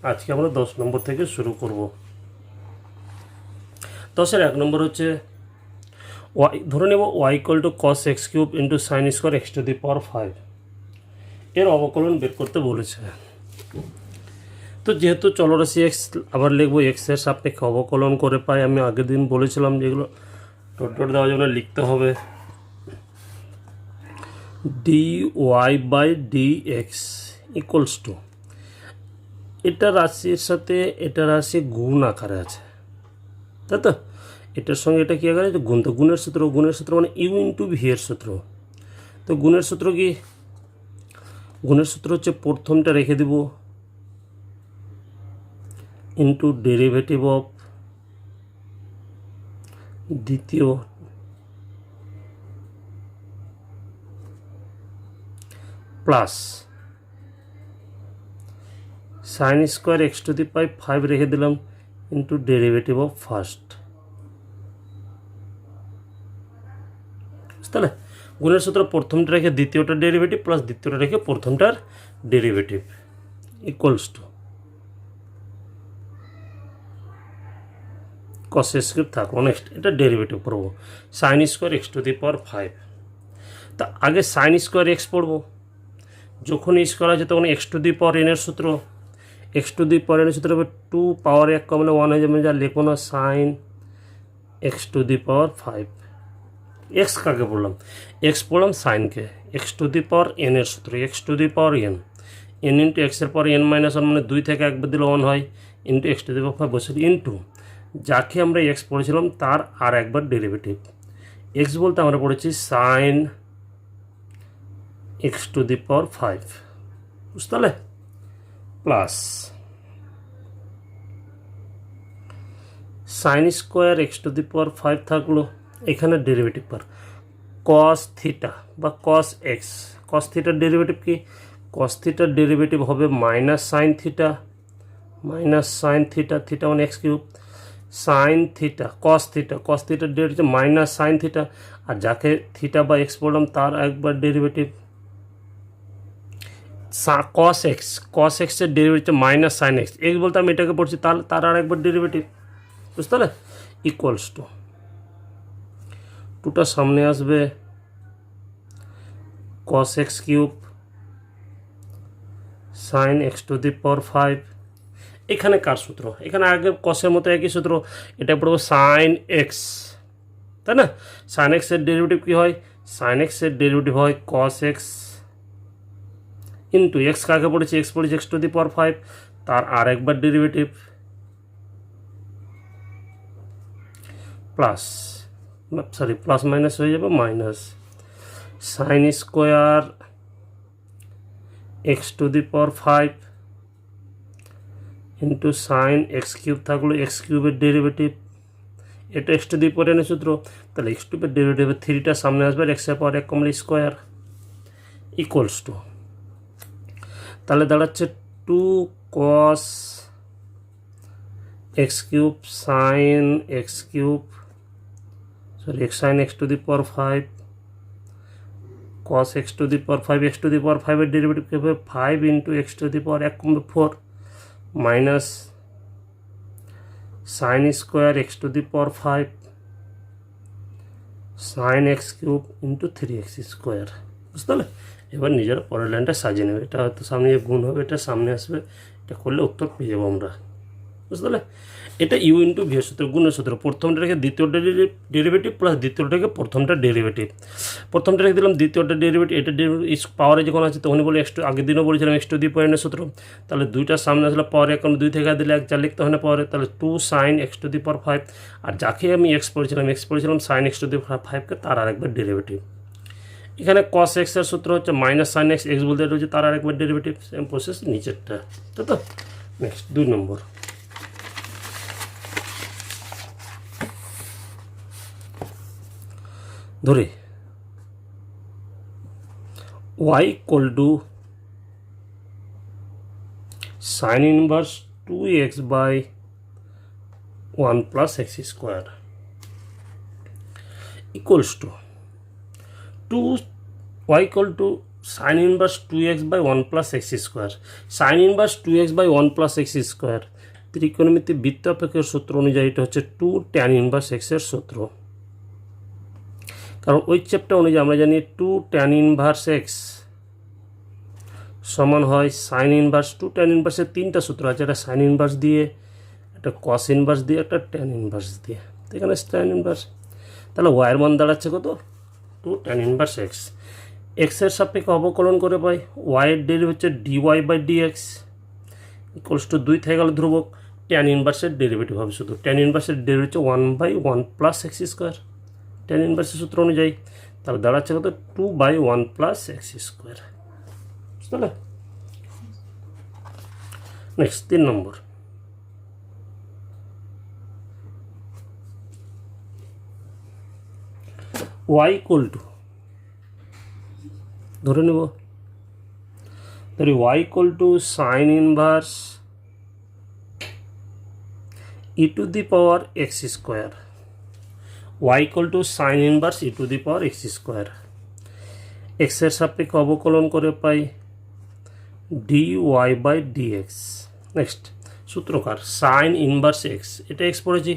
আজকে আমরা 10 নম্বর থেকে শুরু করব। 10-এর 1 নম্বর হচ্ছে ওয়াই, ধরে নেব y equal to cos x cube into sine square x to the power 5, এর অবকলন বের করতে বলেছে। তো যেহেতু চলরাশি এক্স আবার লিখবো এক্সের সাপেক্ষে অবকলন করে পাই, আমি আগের দিন বলেছিলাম যেগুলো ডট ডট দেওয়ার জন্য লিখতে হবে D Y by D X equals to, এটা রাশির সাথে এটা রাশি গুণ আকারে আছে, তাই তো এটার সঙ্গে এটা কী আকারে গুণ, তো গুণের সূত্র মানে ইউ ইন্টু ভি এর সূত্র। তো গুণের সূত্র কি? গুণের সূত্র হচ্ছে প্রথমটা রেখে দেব ইন্টু ডেরিভেটিভ অফ দ্বিতীয় plus sine square x to the power 5 রেখে দিলাম ইন্টু ডেরিভেটিভ অফ ফার্স্ট। তাহলে গুণের সূত্র প্রথমটা রেখে দ্বিতীয়টার ডেরিভেটিভ প্লাস দ্বিতীয়টা রেখে প্রথমটার derivative equals to cos square থাকলো। নেক্সট এটা ডেরিভেটিভ করবো sine square x to the power 5। তা আগে সাইন স্কোয়ার এক্স পড়বো, যখন স্কোয়ার আছে তখন এক্স টু দি পাওয়ার এনের সূত্র, এক্স টু দি পাওয়ার এনের সূত্র হবে 2 পাওয়ার 1 কমলে 1 হয়ে যাবে, যা লেখো না sine x to the power 5। X কাকে পড়লাম? এক্স পড়লাম সাইনকে, x to the power n এর সূত্র x to the power n, n into এক্সের পর এন মাইনাস 1 মানে 2 থেকে 1 বাদ দিলে 1 হয়, into x to the power 5 বসে ইন্টু যাকে আমরা এক্স পড়েছিলাম তার আর একবার ডেরিভেটিভ। এক্স বলতে আমরা পড়েছি sine x to the power 5, বুঝতে পারলে? Plus sine square x to the power 5 থাকলো, এখানে ডেরিভেটিভ পার কস থিটা বা কস এক্স, কস থিটার ডেরিভেটিভ কি? কস থিটার ডেরিভেটিভ হবে minus sine theta, minus sine theta, theta মানে x cube, sine theta cos theta, cos থিটার ডেরিভেটিভ মাইনাস সাইন থিটা, আর যাকে থিটা বা এক্স বললাম তার একবার ডেরিভেটিভ কস এক্স, কস এক্সের derivative minus sine x, x বলতে আমি এটাকে পড়ছি তাহলে তার আর একবার ডেরিভেটিভ, বুঝতে পারলে? ইকুয়ালস টু টুটা সামনে আসবে cos x cube sine x to the power 5। এখানে কার সূত্র? এখানে আগে কসের মতো একই সূত্র, এটা পড়বো সাইন এক্স, তাই না? সাইন এক্সের ডেরিভেটিভ কী হয়? সাইন এক্সের ডেরিভেটিভ হয় কস এক্স ইন্টু এক্স কাকে পড়েছি? এক্স পড়েছি এক্স টু দি পাওয়ার 5, তার আর একবার derivative plus, sorry plus minus হয়ে যাবে minus sine square x to the power 5 into sign x cube থাকলো, এক্স কিউবের ডেরিভেটিভ, এটা এক্স টু দি পাওয়ার এনের সূত্র, তাহলে এক্স কিউবের ডেরিভেটিভ 3টা সামনে আসবে আর এক্সের পাওয়ার 1 কমলে স্কোয়ার ইকুয়ালস টু, তাহলে দাঁড়াচ্ছে 2 cos x cube sine x cube, sorry x sine x to the power 5 cos x to the power 5, x to the power 5 এর ডেরিভেটিভ কি হবে? 5 into x to the power 1 কমবে 4 minus sine square x to the power 5 sine x cube into 3x square, বুঝতে পারলে? এবার নিজের পরের লাইনটা সাজিয়ে নেবে, এটা হয়তো সামনে গুণ হবে, এটা সামনে আসবে, এটা করলে উত্তর পেয়ে যাবো আমরা, বুঝতে পারলে? এটা ইউ ইন্টু ভি এর সূত্র, গুণের সূত্র, প্রথমটা রেখে দ্বিতীয়টা ডেরিভেটিভ প্লাস দ্বিতীয়টা রেখে প্রথমটা ডেরিভেটিভ, প্রথমটা রেখে দিলাম দ্বিতীয়টা ডেরিভেটিভ, এটা পাওয়ারে যখন আছে তখনই বলে এক্স টু, আগের দিনও বলেছিলাম এক্স টু দি পাওয়ারের সূত্র, তাহলে দুইটার সামনে আসলে পাওয়ার এখন 2 থেকে দিলে 1 যা লিখতে হয় না পাওয়ারে, তাহলে 2 sine x to the power 5, আর যাকে আমি এক্স পড়েছিলাম সাইন এক্স টু দি পাওয়ার 5কে তার আরেকবার ডেরিভেটিভ। এখানে কস এক্সের সূত্র হচ্ছে মাইনাস সাইন এক্স, এক্স বলতে রয়েছে তার আরেকবার ডেরিভেটিভ, সেম প্রসেস নিচেরটা, তাই তো? নেক্সট 2 নম্বর, ধরে y equal to sine inverse 2x by 1 plus x square equals to 2 y equal to sine inverse 2x by 1 plus x square. Sine inverse 2x by 1 plus x square ত্রিকোণমিতি বৃত্ত অপেক্ষকের সূত্র অনুযায়ী এটা হচ্ছে 2 ট্যান ইনভার্স এক্সের সূত্র। কারণ ওই চ্যাপ্টার অনুযায়ী আমরা জানি 2 ট্যান ইনভার্স এক্স সমান হয় সাইন ইনভার্স। 2 ট্যান ইনভার্সের 3টা সূত্র আছে, একটা সাইন ইনভার্স দিয়ে, একটা কস ইনভার্স দিয়ে, একটা ট্যান ইনভার্স দিয়ে। এখানে ট্যান ইনভার্স, তাহলে ওয়াইয়ের মান দাঁড়াচ্ছে কত? 2 ট্যান ইনভার্স এক্স। এক্সের সাপেক্ষে অবকলন করে পাই ওয়াইয়ের ডেরিভেটিভ হচ্ছে dy by dx equals to 2 থেকে গেল ধ্রুবক। ট্যান ইনভার্সের ডেরিভেটিভ হবে শুধু, ট্যান ইনভার্সের ডেরিভেটিভ হচ্ছে 1 by 1 plus x square tan ইনভার্সের সূত্র অনুযায়ী। তাহলে দাঁড়াচ্ছে কত? 2 বাই 1 প্লাস এক্স স্কোয়ার। বুঝতে পারলে? Next 3 number. Y equal to, ধরে নেব, ধরি Y equal to sine inverse e to the power x square. Y equal to sine inverse e to the power x square. এক্সের সাপেক্ষে অবকলন করে পাই d Y by dx. Next সূত্রকার sine inverse x, এটা এক্স পড়েছি,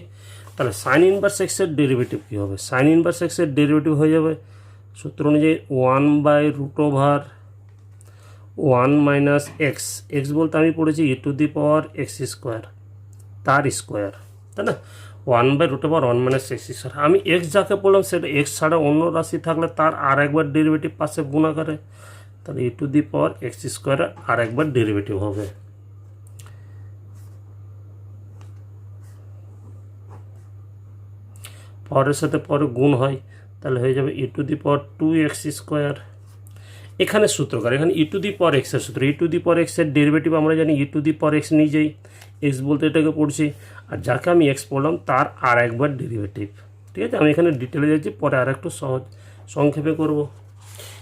তাহলে sine inverse এক্সের ডেরিভেটিভ কী হবে? সাইন ইনভার্স এক্সের ডেরিভেটিভ হয়ে যাবে সূত্র অনুযায়ী 1 by root over 1 minus x. X বলতে আমি পড়েছি e to the power x square, তার স্কোয়ার, তাই না? 1 by root over 1 minus x square. আমি এক্স যাকে বললাম সেটা এক্স ছাড়া অন্য রাশি থাকলে তার আর একবার ডেরিভেটিভ পাশে গুণাকারে, তাহলে e to the power x square আর একবার ডেরিভেটিভ হবে। পাওয়ারের সাথে পরে গুণ হয়, তাহলে হয়ে যাবে ই to the power 2x square. এখানে সূত্রকার, এখানে ই টু দি পাওয়ার এক্সের সূত্র, ই টু দি পাওয়ার এক্সের ডেরিভেটিভ আমরা জানি ই টু দি পাওয়ার এক্স নিজেই, এক্স বলতে এটাকে পড়ছি, আর যাকে আমি এক্স পড়লাম তার আর একবার ডেরিভেটিভ। ঠিক আছে, আমি এখানে ডিটেলে যাচ্ছি, পরে আর একটু সহজ সংক্ষেপে করব,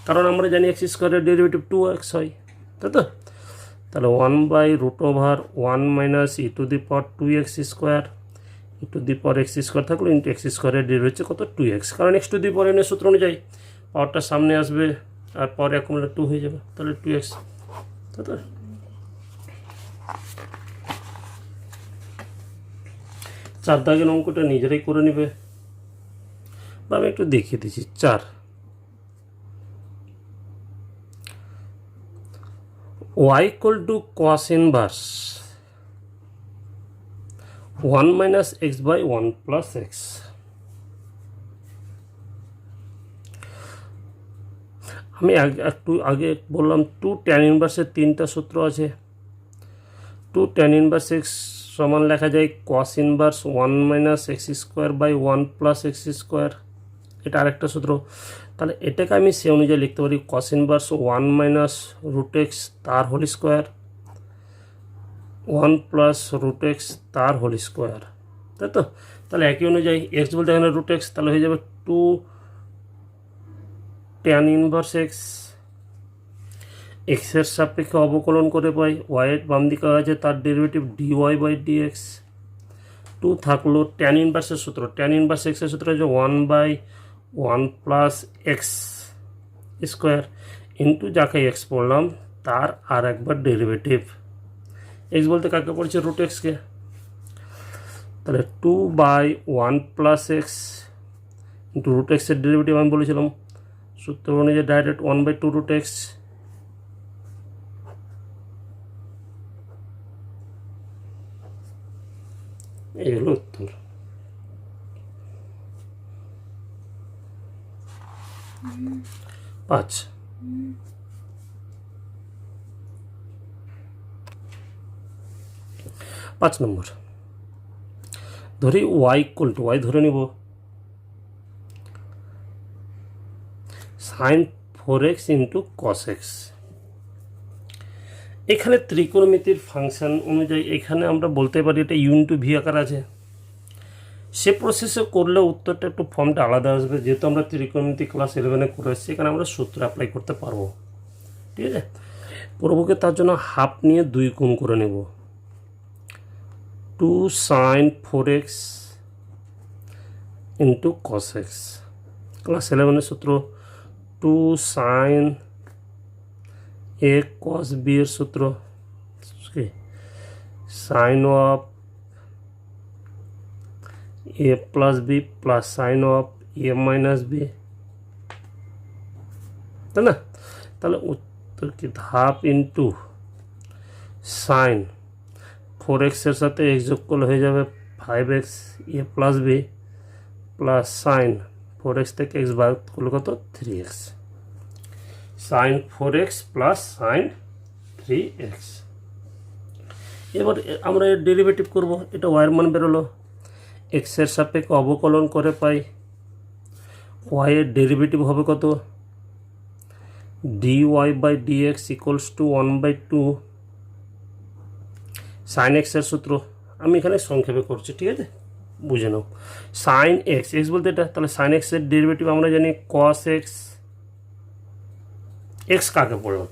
কারণ আমরা জানি এক্স স্কোয়ারের ডেরিভেটিভ 2x হয়, তাই তো? তাহলে 1 by root over 1 minus e to the power 2x square, e to the power x square থাকলো ইন্টু এক্স স্কোয়ারের ডেরিভেটিভ হচ্ছে কত? 2x, কারণ এক্স টু দি পাওয়ার এনের সূত্র অনুযায়ী পাওয়ারটা সামনে আসবে আর পরে অ্যাকুমুলেট 2 হয়ে যাবে, তাহলে 2x, তাই তো? 4 দাগের অঙ্কটা নিজেরাই করে নেবে, বা আমি একটু দেখিয়ে দিচ্ছি। 4 y equal to cos inverse 1 minus x by 1 plus x. আমি একটু আগে বললাম 2 ট্যান ইনভার্সের 3টা সূত্র আছে। 2 ট্যান ইনভার্স এক্স সমান লেখা যায় cos inverse 1 minus x square by 1 plus x square, এটা আরেকটা সূত্র। তাহলে এটাকে আমি সে অনুযায়ী লিখতে পারি cos inverse 1 minus root x তার whole square 1 plus root x তার হোল স্কোয়ার, তাই তো? তাহলে একই অনুযায়ী এক্স বলতে এখানে রুট এক্স, তাহলে হয়ে যাবে 2 ট্যান ইনভার্স এক্স। এক্সের সাপেক্ষে অবকলন করে পাই ওয়াইয়ের বাম দিকে আছে তার derivative D Y by dx. 2 থাকলো ট্যান ইনভার্সের সূত্র, ট্যান ইনভার্স এক্সের সূত্র হচ্ছে 1 by 1 plus x square into যাকে এক্স পড়লাম তার আর একবার ডেরিভেটিভ। এক্স বলতে কাকে পড়ছে? রুট এক্সকে, তাহলে 2 by 1 plus x into root এক্সের ডেরিভেটিভ আমি বলেছিলাম সূত্র অনুযায়ী ডাইরেক্ট 1 বাই 2 রুট এক্স। এই হলো উত্তর। পাঁচ নম্বর, ধরি ওয়াই ইকুয়াল টু, ওয়াই ধরে নিব sign 4x into cos x. এখানে ত্রিকোণমিতির ফাংশন অনুযায়ী এখানে আমরা বলতে পারি এটা ইউ ইন্টু ভি আকার আছে। সে প্রসেসে করলে উত্তরটা একটু ফর্মটা আলাদা আসবে, যেহেতু আমরা ত্রিকোণমিতি ক্লাস 11-এ করে এসেছি, এখানে আমরা সূত্র অ্যাপ্লাই করতে পারবো। ঠিক আছে, পূর্বকে তার জন্য হাফ নিয়ে 2 গুণ করে নেব, 2 sine 4x into cos x. Class 11-এর সূত্র 2 সাইন এ কস বি এর সূত্র কি sine of a plus b plus sine of a minus b, তাই না? তাহলে উত্তর কি হাফ ইন্টু সাইন 4x এর সাথে x যোগ করলে হয়ে যাবে 5x a plus b plus sine 4x থেকে x বাদ করলে কত 3x, sign 4x plus sign 3x। এবার আমরা এর ডেরিভেটিভ করব। এটা ওয়াইয়ের মান বেরোলো, এক্সের সাপেক্ষে অবকলন করে পাই ওয়াইয়ের ডেরিভেটিভ হবে কত dy by dx equals to 1/2 sine এক্সের সূত্র আমি এখানে সংক্ষেপে করছি, ঠিক আছে, বুঝে নাও। সাইন এক্স, এক্স বলতে এটা, তাহলে সাইন এক্সের ডেরিভেটিভ আমরা জানি কস এক্স। এক্স কাকে পড়লাম,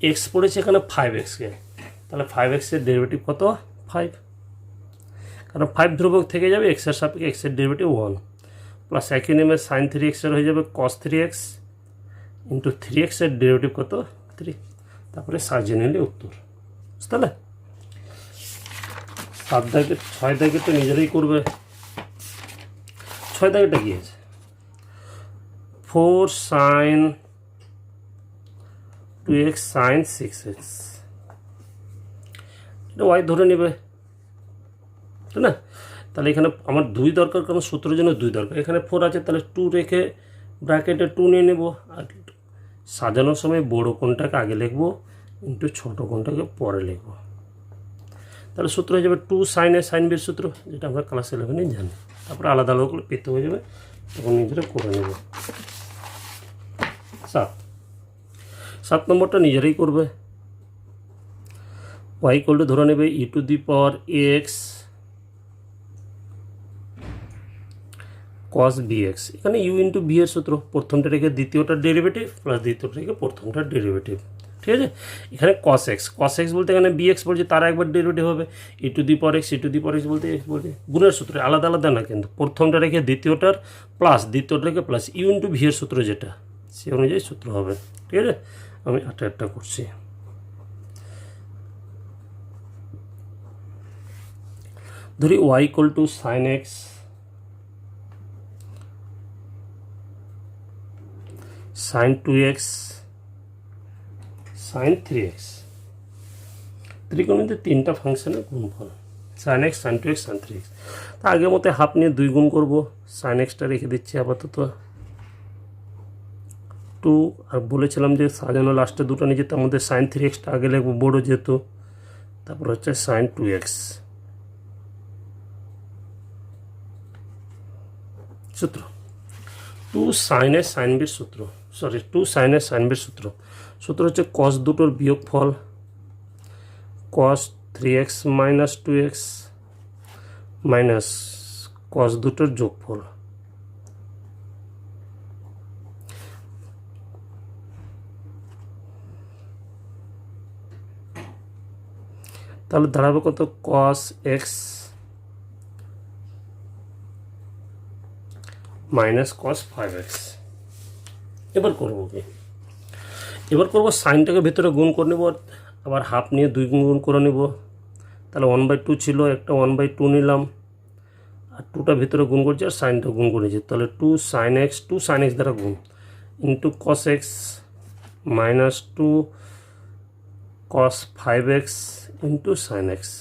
এক্স পড়েছে এখানে 5xকে, তাহলে 5xের ডেরিভেটিভ কত 5, কারণ 5 ধ্রুবক থেকে যাবে, এক্সের সাপেক্ষে এক্সের ডেরিভেটিভ 1 প্লাস একই নেমে সাইন 3xের হয়ে যাবে কস 3x ইন্টু 3xের ডেরিভেটিভ কত 3, তারপরে সাজিয়ে নিলে উত্তর। তাহলে 7 দাগে 6 দাগে তো নিজেরাই করবে। 6 দাগেটা কি আছে 4 সাইন 2x সাইন 6x, এটা ওয়াই ধরে নেবে, তাই না? তাহলে এখানে আমার 2 দরকার, কারণ সূত্রের জন্য 2 দরকার। এখানে 4 আছে, তাহলে 2 রেখে ব্র্যাকেটে 2 নিয়ে নেব, আর সাজানোর সময় বড় কোণটাকে আগে লিখবো ইন্টু ছোটো কোণটাকে পরে লিখবো। তাহলে সূত্র হয়ে যাবে 2 সাইন এ সাইন বির সূত্র, যেটা আমরা ক্লাস 11 জানি। তারপরে আলাদা আলাদা করে পেতে হয়ে যাবে, তখন নিজেরা করে নেব। 7 নম্বরটা নিজেরাই করবে। ওয়াই ইকুয়াল টু ধরে নেবে e to the power x cos bx. এখানে ইউ ইন্টু বি এর সূত্র, প্রথমটা রেখে দ্বিতীয়টার ডেরিভেটিভ প্লাস দ্বিতীয়টা রেখে প্রথমটার ডেরিভেটিভ, ঠিক আছে। এখানে কস এক্স, কস এক্স বলতে এখানে বি এক্স বলছে, তার একবার ডেরিভেটিভ হবে e to the power x, e to the power x বলতে এক্স বলছে গুণের সূত্রে আলাদা আলাদা না, কিন্তু প্রথমটা রেখে দ্বিতীয়টার প্লাস দ্বিতীয়টা রেখে প্লাস ইউ ইন্টু ভি এর সূত্র যেটা, সে অনুযায়ী সূত্র হবে, ঠিক আছে। আমি একটা করছি। ধরি Y equal to sine x sine 2x sine 3x, ত্রিকোণমিতির 3টা ফাংশনের গুণফল sign x sine 2x sine 3x। তা আগের মতো হাফ নিয়ে 2 গুণ করবো, সাইন এক্সটা রেখে দিচ্ছি আপাতত 2, আর বলেছিলাম যে সাজানো লাস্টে দুটো নিচে, তার মধ্যে সাইন 3xটা আগে লিখবো বড়ো যেহেতু, তারপর হচ্ছে সাইন 2x সূত্র 2 সাইন এ সাইন বির সূত্র, সরি 2 সাইন এ সাইন বির সূত্র, সূত্র হচ্ছে কস দুটোর বিয়োগফল কস 3x minus 2x minus cos দুটোর যোগফল। তাহলে দাঁড়াবে কত cos x minus cos 5x। এবার করবো কি, এবার করবো সাইনটাকে ভেতরে গুণ করে নেব, আবার হাফ নিয়ে 2 গুণ করে নেব। তাহলে 1/2 ছিল, একটা 1/2 নিলাম, আর 2টা ভিতরে গুণ করছি আর সাইনটা গুণ করেছি, তাহলে 2 সাইন এক্স দ্বারা গুণ ইন্টু কস এক্স মাইনাস 2 কস 5x ইন্টু সাইন এক্স।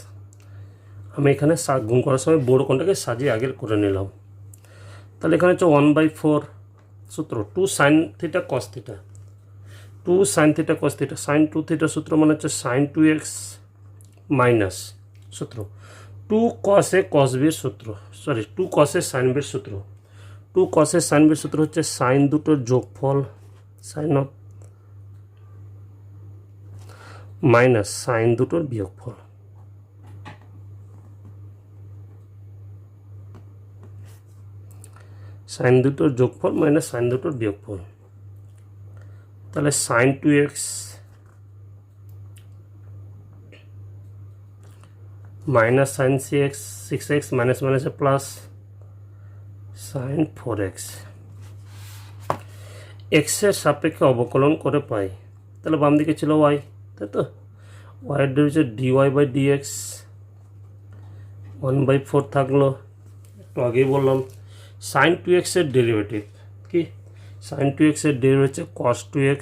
আমি এখানে গুণ করার সময় বড় কোণটাকে সাজিয়ে আগে করে নিলাম। তাহলে এখানে হচ্ছে 1/4 সূত্র 2 sine theta cos theta, 2 sine theta cos theta, sine 2 theta সূত্র মানে হচ্ছে সাইন 2x মাইনাস সূত্র 2 কস এ কস বির সূত্র, সরি 2 কস এ সাইন বির সূত্র, 2 কস এ সাইন বির সূত্র হচ্ছে সাইন দুটোর যোগফল সাইন অফ মাইনাস সাইন দুটোর বিয়োগফল। সাইন দুটোর যোগফল মাইনাস সাইন দুটোর বিয়োগফল, তাহলে sine 2x minus sine 6x minus মাইনাসে প্লাস সাইন 4x। এক্সের সাপেক্ষে অবকলন করে পাই তাহলে বাম দিকে ছিল ওয়াই, তাই তো ওয়াইয়ের ডেরিভেটিভ ডিওয়াই বাই ডিএক্স 1/4 থাকলো। একটু আগেই বললাম সাইন 2x এর ডেরিভেটিভ কি, সাইন 2x এর ডেরিভেটিভ হচ্ছে কস 2x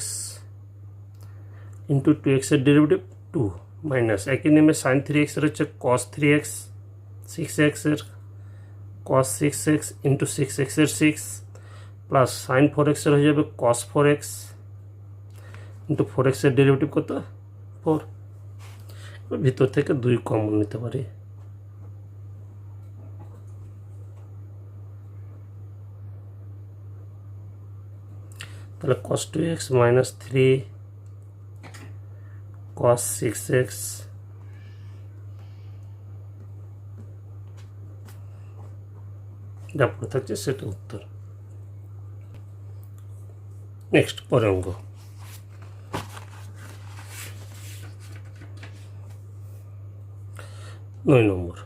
ইন্টু 2x এর ডেরিভেটিভ 2 মাইনাস একই নেমে সাইন 3x এর হচ্ছে কস 3x 6x এর কস 6x ইন্টু 6x এর 6 প্লাস সাইন 4x এর হয়ে যাবে কস 4x ইন্টু 4x এর ডেরিভেটিভ কত 4। ভিতর থেকে 2 কমন নিতে পারি, তাহলে cos 2x minus 3 cos 6x যা পড়ে থাকছে সেটা উত্তর। নেক্সট পরের অঙ্ক, নয় নম্বর।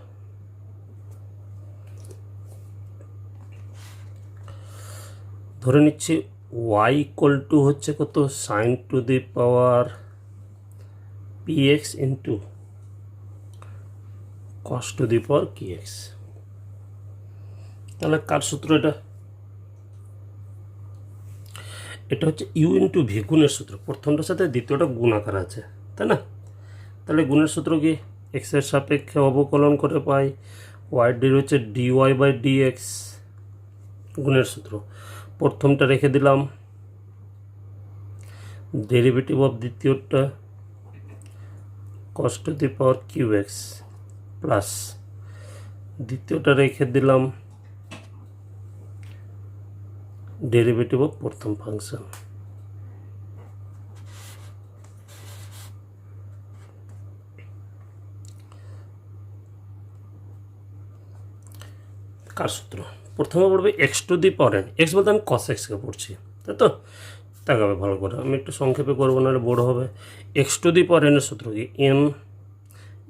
ধরে নিচ্ছি y ইকুয়াল টু হচ্ছে কত sine to the power px into cos to the power kx। তাহলে কার সূত্র এটা? এটা হচ্ছে ইউ ইন্টু ভি, গুণের সূত্র। প্রথমটার সাথে দ্বিতীয়টা গুণ আকার আছে, তাই না? তাহলে গুণের সূত্র কি, এক্স এর সাপেক্ষে অবকলন করে পাই ওয়াই ডি হচ্ছে ডিওয়াই বাই ডিএক্স, গুণের সূত্র। প্রথমটা রেখে দিলাম, ডেরিভেটিভ অফ দ্বিতীয়টা cos to the power Q x plus দ্বিতীয়টা রেখে দিলাম ডেরিভেটিভ অফ প্রথম ফাংশন। কার সূত্র? প্রথমে পড়বে x to the power n, x বলতে আমি কস এক্সকে পড়ছি, তাই তো? তাকাবে ভালো করে, আমি একটু সংক্ষেপে করবো, নাহলে বড় হবে। এক্স টু দি পাওয়ার এনের সূত্র কি, এন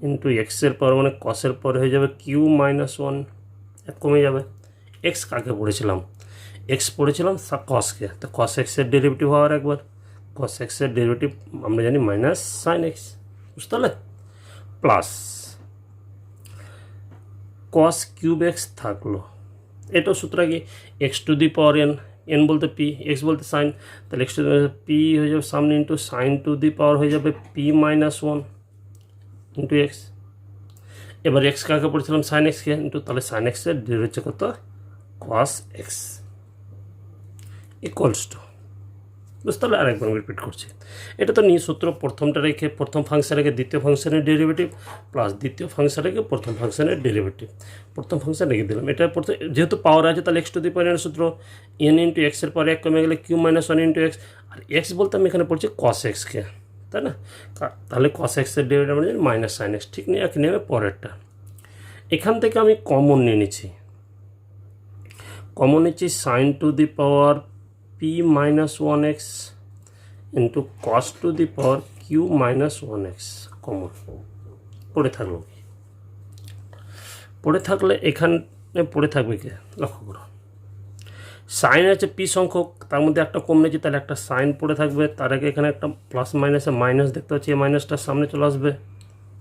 ইন্টু এক্সের পাওয়ার মানে কসের পরে হয়ে যাবে কিউ মাইনাস 1, এক কমে যাবে। এক্স কাকে পড়েছিলাম? এক্স পড়েছিলাম কসকে, তো কস এক্সের ডেরিভেটিভ হওয়ার একবার, কস এক্সের ডেরিভেটিভ আমরা জানি মাইনাস সাইন এক্স, বুঝতে পারলে? প্লাস কস কিউব এক্স থাকলো, এটাও সূত্র কি x to the power n, N বলতে পি, এক্স বলতে সাইন, তাহলে এক্স টু দি পি হয়ে যাবে সামনে ইন্টু সাইন টু দি পাওয়ার হয়ে যাবে পি মাইনাস 1 ইন্টু এক্স। এবার এক্স কাকে পড়েছিলাম সাইন এক্সকে, ইন্টু তাহলে সাইন এক্সের ডেরিভেটিভ হচ্ছে কত কস এক্স ইকুয়ালস টু, বুঝতে পারলে? আরেকবার রিপিট করছি, এটা তো নিয়ে সূত্র। প্রথমটা রেখে প্রথম ফাংশন রেখে দ্বিতীয় ফাংশনের ডেরিভেটিভ প্লাস দ্বিতীয় ফাংশন রেখে প্রথম ফাংশনের ডেরিভেটিভ, প্রথম ফাংশন রেখে দিলাম। এটা যেহেতু পাওয়ার আছে তাহলে এক্স টু দি পাওয়ার সূত্র এন ইন্টু এক্সের পরে এক কমে গেলে কিউ মাইনাস 1 ইন্টু এক্স, আর এক্স বলতে আমি এখানে পড়ছি কস এক্সকে, তাই না? তাহলে কস এক্সের ডেরিভেটিভ আমরা জানি মাইনাস সাইন এক্স, ঠিক নিয়ে এক নেবে পরেরটা। এখান থেকে আমি কমন নিয়ে নিচ্ছি, কমন নিচ্ছি sine to the power P minus 1x into cos to the power Q minus 1x common পড়ে থাকলো কি? পড়ে থাকলে এখানে পড়ে থাকবে কি লক্ষ্য করো, সাইন আছে পি সংখ্যক, তার মধ্যে একটা কম নিয়েছি, তাহলে একটা সাইন পড়ে থাকবে। তার আগে এখানে একটা প্লাস মাইনাসে মাইনাস দেখতে পাচ্ছি, এই মাইনাসটার সামনে চলে আসবে,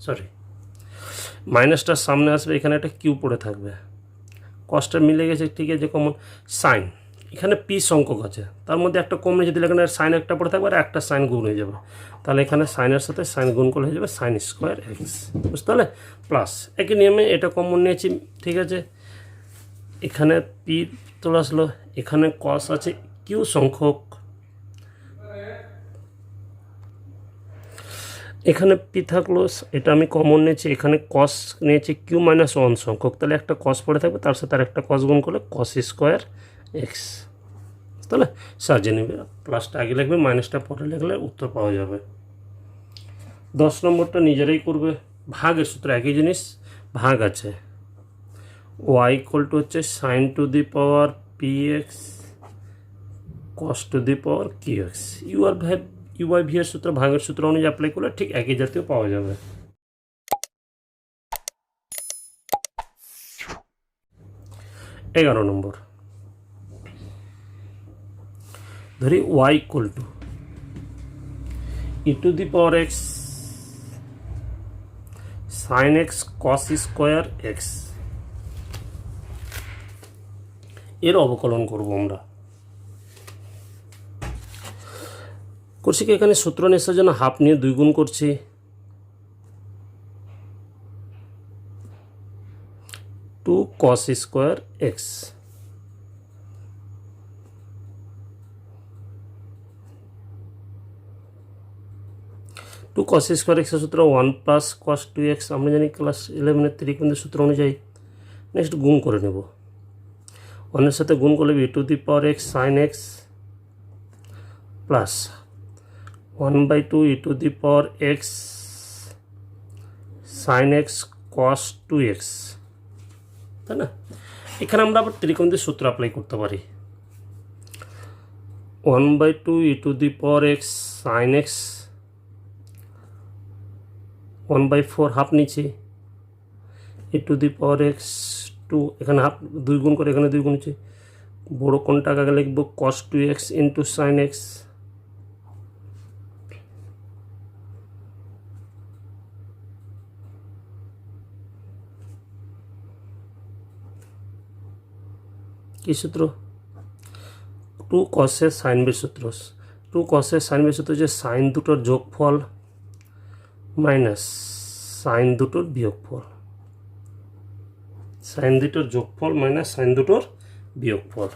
সরি মাইনাসটার সামনে আসবে, এখানে একটা কিউ পড়ে থাকবে। কসটা মিলে গেছে, ঠিক আছে কমন। সাইন এখানে পি সংখ্যক আছে, তার মধ্যে একটা কম নিয়েছে, দিলে এখানে সাইন একটা পড়ে থাকবে আর একটা সাইন গুণ হয়ে যাবে, তাহলে এখানে সাইনের সাথে সাইন গুণ করলে হয়ে যাবে সাইন স্কোয়ার এক্স, বুঝতে পারলে? প্লাস একই নিয়মে এটা কমন নিয়েছি, ঠিক আছে। এখানে পি চলে আসলো, এখানে কস আছে কিউ সংখ্যক, এখানে পি থাকলো, এটা আমি কমন নিয়েছি, এখানে কস নিয়েছি কিউ মাইনাস 1 সংখ্যক, তাহলে একটা কস পড়ে থাকবে, তার সাথে আর একটা কস গুণ করলে কস স্কোয়ার এক্স, তাহলে সাজিয়ে নেবে। প্লাসটা আগে লিখবে, মাইনাসটা পরে লিখলে উত্তর পাওয়া যাবে। 10 নম্বরটা নিজেরাই করবে, ভাগের সূত্র একই জিনিস, ভাগ আছে ওয়াই ইকুয়াল টু হচ্ছে sine to the power P X cos to the power Q X, U by V এর সূত্র ভাগের সূত্র অনুযায়ী অ্যাপ্লাই করলে ঠিক একই জাতীয় পাওয়া যাবে। 11 নম্বর, ধরি Y equal to e to the power x sine x cos square x এর অবকলন করব আমরা। করছি কি এখানে সূত্র নেশার জন্য হাফ নিয়ে 2 গুণ করছি, 2 cos square x, two cos square এক্সের সূত্র 1 প্লাস কস 2x, আমরা জানি ক্লাস 11-এর ত্রিকোণের সূত্র অনুযায়ী। নেক্সট গুণ করে নেব, 1-এর সাথে গুণ করলে e to the power x sine x plus 1/2 e to the power x sine x cos 2x, তাই না? এখানে আমরা আবার ত্রিকোণের সূত্র অ্যাপ্লাই করতে পারি। 1/2 e to the power x sine x 1/4 half নিচ্ছি, e to the power x 2, এখানে হাফ 2 গুণ করে এখানে 2 গুণ হচ্ছে, বড়ো কোনটা আগে লিখব cos 2x into sine x কি সূত্র 2 cos এর সাইন বের সূত্র, 2 cos এর সাইন বের সূত্র যে সাইন দুটোর যোগফল মাইনাস সাইন দুটোর বিয়োগফল, সাইন দুটোর যোগফল মাইনাস সাইন দুটোর বিয়োগফল।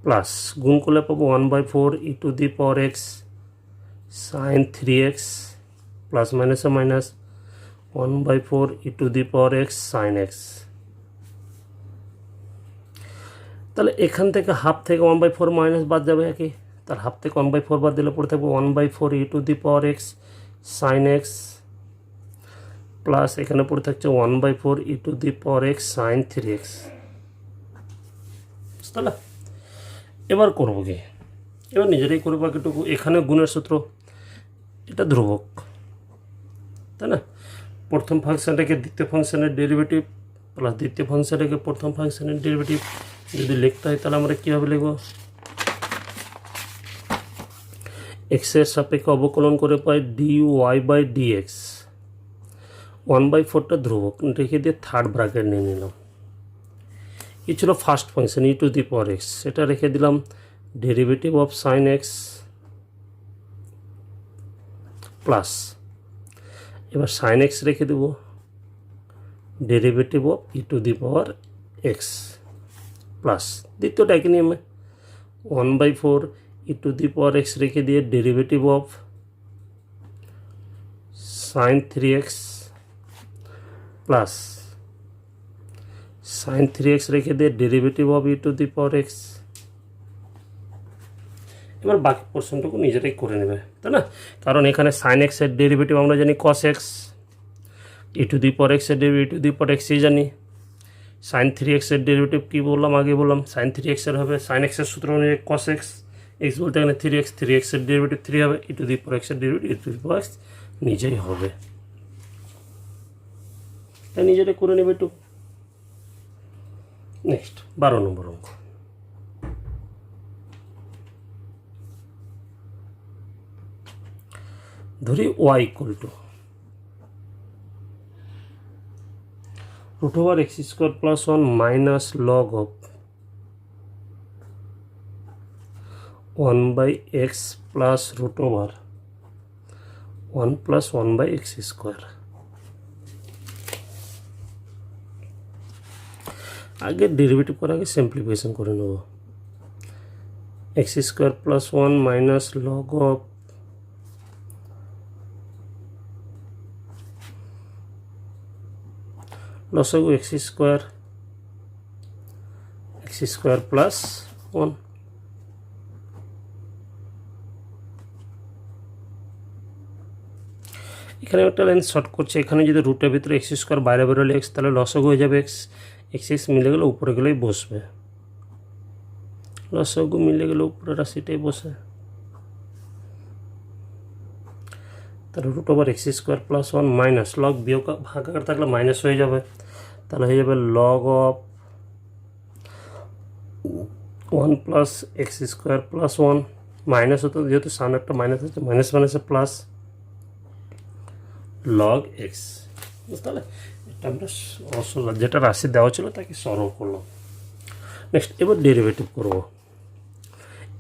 প্লাস গুণ করলে পাবো 1/4 e to the power x sine 3x plus মাইনাসে minus 1/4 e to the power x sine x. তাহলে এখান থেকে হাফ থেকে 1/4 মাইনাস বাদ যাবে একই, তার হাফ থেকে 1/4 বাদ দিলে পড়ে থাকবে 1/4 e to the power x sine x plus এখানে পড়ে থাকছে 1/4 e to the power x sine 3x। তাহলে এবার করবো কি, এবার নিজেরাই করবো বাকিটুকু। এখানে গুণের সূত্র, এটা ধ্রুবক, তাই না? প্রথম ফাংশনটাকে দ্বিতীয় ফাংশনের ডেরিভেটিভ প্লাস দ্বিতীয় ফাংশনটাকে প্রথম ফাংশনের ডেরিভেটিভ যদি লিখতে হয় তাহলে আমরা কীভাবে লিখব, এক্সের সাপেক্ষে অবকলন করে পাই dy/dx, 1/4টা ধ্রুবক রেখে দিয়ে থার্ড ব্র্যাকেট নিয়ে নিলাম। এই ছিল first function e to the power x, সেটা রেখে দিলাম derivative of sine x plus, এবার সাইন এক্স রেখে দেব derivative of e to the power x plus দ্বিতীয়টা একই নিয়মে 1/4 e to the power x রেখে দিয়ে derivative of sign 3x plus sign 3x রেখে দিয়ে derivative of e to the power x. এবার বাকি পোর্শনটুকু নিজেরাই করে নেবে, তাই না? কারণ এখানে সাইন এক্সের ডেরিভেটিভ আমরা জানি cos x, e to the power এক্সের ডেরিভেটিভ ই টু দি পাওয়ার এক্সই জানি, সাইন 3xের ডেরিভেটিভ কী বললাম আগে বললাম সাইন 3xের হবে সাইন এক্সের সূত্র অনুযায়ী কস এক্স, এক্স বলতে এখানে 3xের ডেরিভেটিভ 3 হবে, ই টু দি পাওয়ার এক্সের derivative E to the power x নিজেই হবে। তাই নিজেরাই করে নেবে একটু। নেক্সট 12 নম্বর অঙ্ক, ধরি y equal two √x² plus 1 minus log of 1/x plus √1 plus 1/x²। আগে ডেরিভেটিভ করার আগে সিম্পলিফিকেশন করে নেব, x² plus 1 minus log of লসাগু x² প্লাস 1। এখানে একটা লাইন শর্ট করছে, এখানে যদি রুটের ভিতরে x² বাইরে বেরোলে x, তাহলে লসাগু হয়ে যাবে x মিলে গেলে উপরে গেলেই বসবে, লসাগু মিলে গেলে উপরে রাশিটাই বসে, তাহলে √x² প্লাস 1 মাইনাস লগ বিয়োগ ভাগাকার থাকলে মাইনাস হয়ে যাবে, তাহলে হয়ে যাবে log of one plus x square plus one minus হতো, যেহেতু সামনে একটা মাইনাস আছে, মাইনাস মাইনাসে প্লাস লগ এক্স। বুঝতে পারলে? এটা আমরা যেটা রাশি দেওয়া ছিল তাকে সরল করলাম। নেক্সট এবার ডেরিভেটিভ করবো।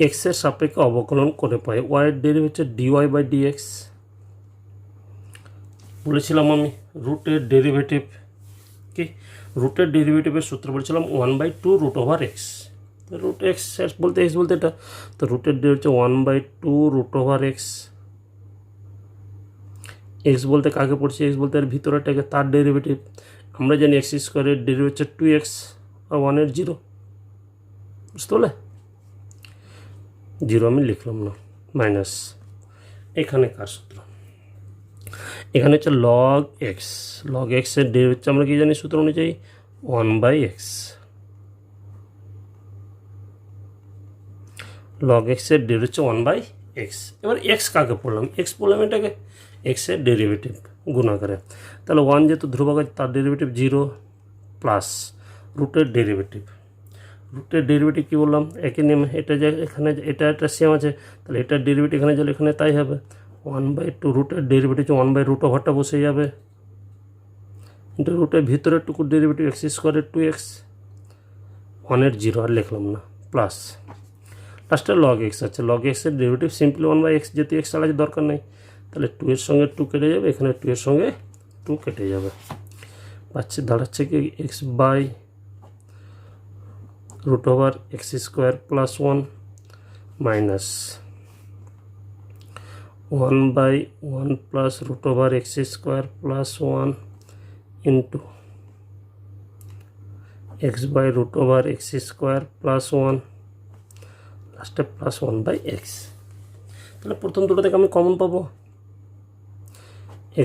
এক্সের সাপেক্ষে অবকলন করে পাই ওয়াইয়ের ডেরিভেটিভ ডিওয়াই বাই ডিএক্স। বলেছিলাম আমি রুটের ডেরিভেটিভ কি, রুটের ডেরিভেটিভের সূত্র বলেছিলাম 1/2 রুট ওভার এক্স। তো রুট এক্স বলতে এক্স বলতে এটা, তো রুটের derivative 1/2 root over x. X বলতে কাকে পড়ছে, এক্স বলতে এর ভিতরেটাকে, তার ডেরিভেটিভ। আমরা জানি এক্স স্কোয়ারের ডেরিভেটিভ 2x আর 1 0। বুঝতে পারলে? 0 আমি লিখলাম না, মাইনাস। এখানে কার সূত্র, এখানে হচ্ছে লগ এক্স। লগ এক্সের ডেরিভেটিভ আমরা কি জানি সূত্র অনুযায়ী 1/x। লগ এক্সের ডেরিভেটিভ 1/x। এবার এক্স কাকে পড়লাম, এক্স পড়লাম এটাকে, এক্সের ডেরিভেটিভ গুণাকারে। তাহলে 1 যেহেতু ধ্রুবক আছে তার ডেরিভেটিভ 0 প্লাস রুটের ডেরিভেটিভ। রুটের ডেরিভেটিভ কী বললাম, একই নেম, এটা যে এখানে এটা একটা সেম আছে, তাহলে এটার ডেরিভেটিভ এখানে গেলে এখানে তাই হবে 1/2 রুটের ডেরিভেটিভ 1/√, বসে যাবে কিন্তু রুটের ভিতরের টুকুর ডেরিভেটিভ এক্স স্কোয়ারের 2x, 1 0 আর লিখলাম না, প্লাস লাস্টে লগ এক্স আছে। লগ এক্সের ডেরিভেটিভ সিম্পলি 1/x, যেহেতু এক্স চালাতে দরকার নেই, তাহলে 2 এর সঙ্গে 2 কেটে যাবে, এখানে 2 এর সঙ্গে 2 কেটে যাবে। পাচ্ছি দাঁড়াচ্ছে কি x/√x² plus 1 minus 1/1 plus √x² plus 1 into x/√x² plus 1 লাস্টে প্লাস 1/x। তাহলে প্রথম দুটো থেকে আমি কমন পাবো,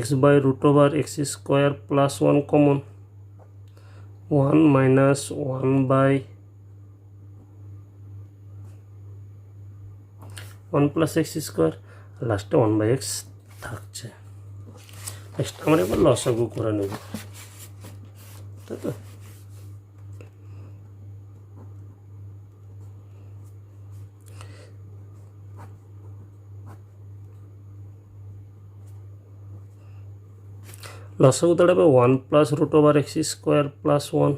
x/√x² plus 1 common, 1 minus 1/1 plus x², লাস্টে 1/x থাকছে। নেক্সট আমরা এবার লসাগু করে নেব, তাই তো। লসাগু দাঁড়াবে 1 প্লাস √x² প্লাস 1,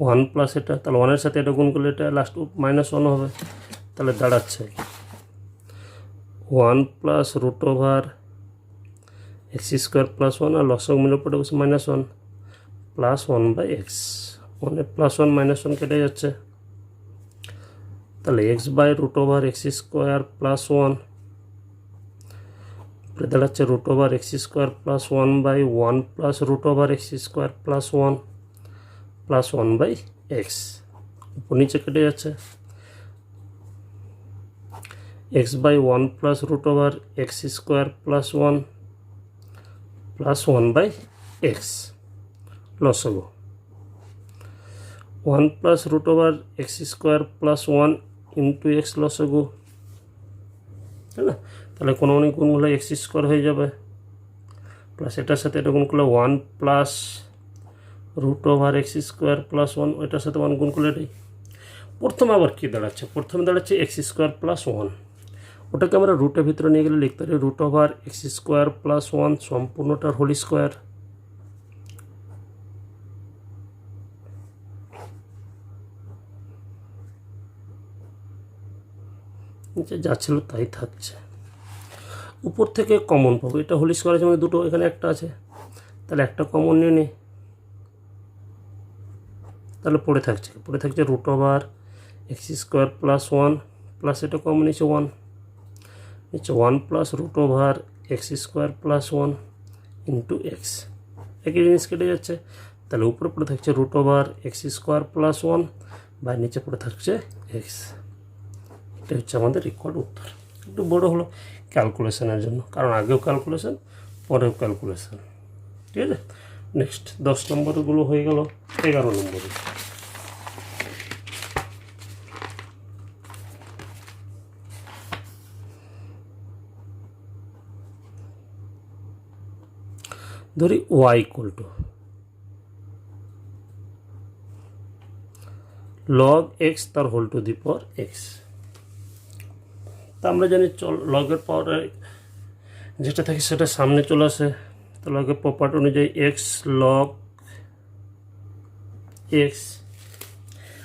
1 প্লাস এটা, তাহলে 1 এর সাথে এটা গুণ করলে এটা লাস্ট -1 হবে, তাহলে দাঁড়াচ্ছে 1 প্লাস √x² প্লাস 1, আর লসাগু মিলে পড়ে বসে -1 প্লাস 1/x। 1 প্লাস 1 -1 কেটে যাচ্ছে, তাহলে x/√x² প্লাস 1 দাঁড়াচ্ছে √x² plus 1/1 plus √x² plus 1 plus 1/x। উপর নিচে কেটে যাচ্ছে, x/1 plus √x² plus 1 plus 1/x। লসাগু 1 plus √x² plus 1 into x লসাগু, তাই না? তাহলে কোনো অনেক গুণ হলে x² হয়ে যাবে, প্লাস এটার সাথে এটা গুণ করলে 1 প্লাস √x² প্লাস 1, ওইটার সাথে 1 গুণ করলে এটাই। প্রথমে আবার কী দাঁড়াচ্ছে, প্রথমে দাঁড়াচ্ছে x² প্লাস 1, ওটাকে আমরা রুটের ভিতরে নিয়ে গেলে লিখতে পারি √x² প্লাস 1 সম্পূর্ণটার হোল স্কোয়ার। নিচে যা ছিল তাই থাকছে, উপর থেকে কমন পাবো, এটা হোল স্কোয়ার আছে মানে দুটো, এখানে একটা আছে, তাহলে একটা কমন নিয়ে নিই, তাহলে পড়ে থাকছে √x² প্লাস 1 প্লাস এটা কমন নিচে 1, নিচে 1 plus √x² plus 1 into x. একই জিনিস কেটে যাচ্ছে, তাহলে উপরে পড়ে থাকছে √x² প্লাস 1 বা নিচে পড়ে থাকছে এক্স। এটা হচ্ছে আমাদের রিকোয়ার্ড উত্তর। একটু বড় হলো ক্যালকুলেশনের জন্য, কারণ আগেও ক্যালকুলেশন পরেও ক্যালকুলেশন, ঠিক আছে। নেক্সট 10 নম্বরগুলো হয়ে গেল, 11 নম্বরে ধরি y = লগ এক্স তার whole to the power x. তা আমরা জানি লগের পাওয়ার যেটা থাকে সেটা সামনে চলে আসে। তো লগের প্রপার্টি অনুযায়ী এক্স লগ এক্স,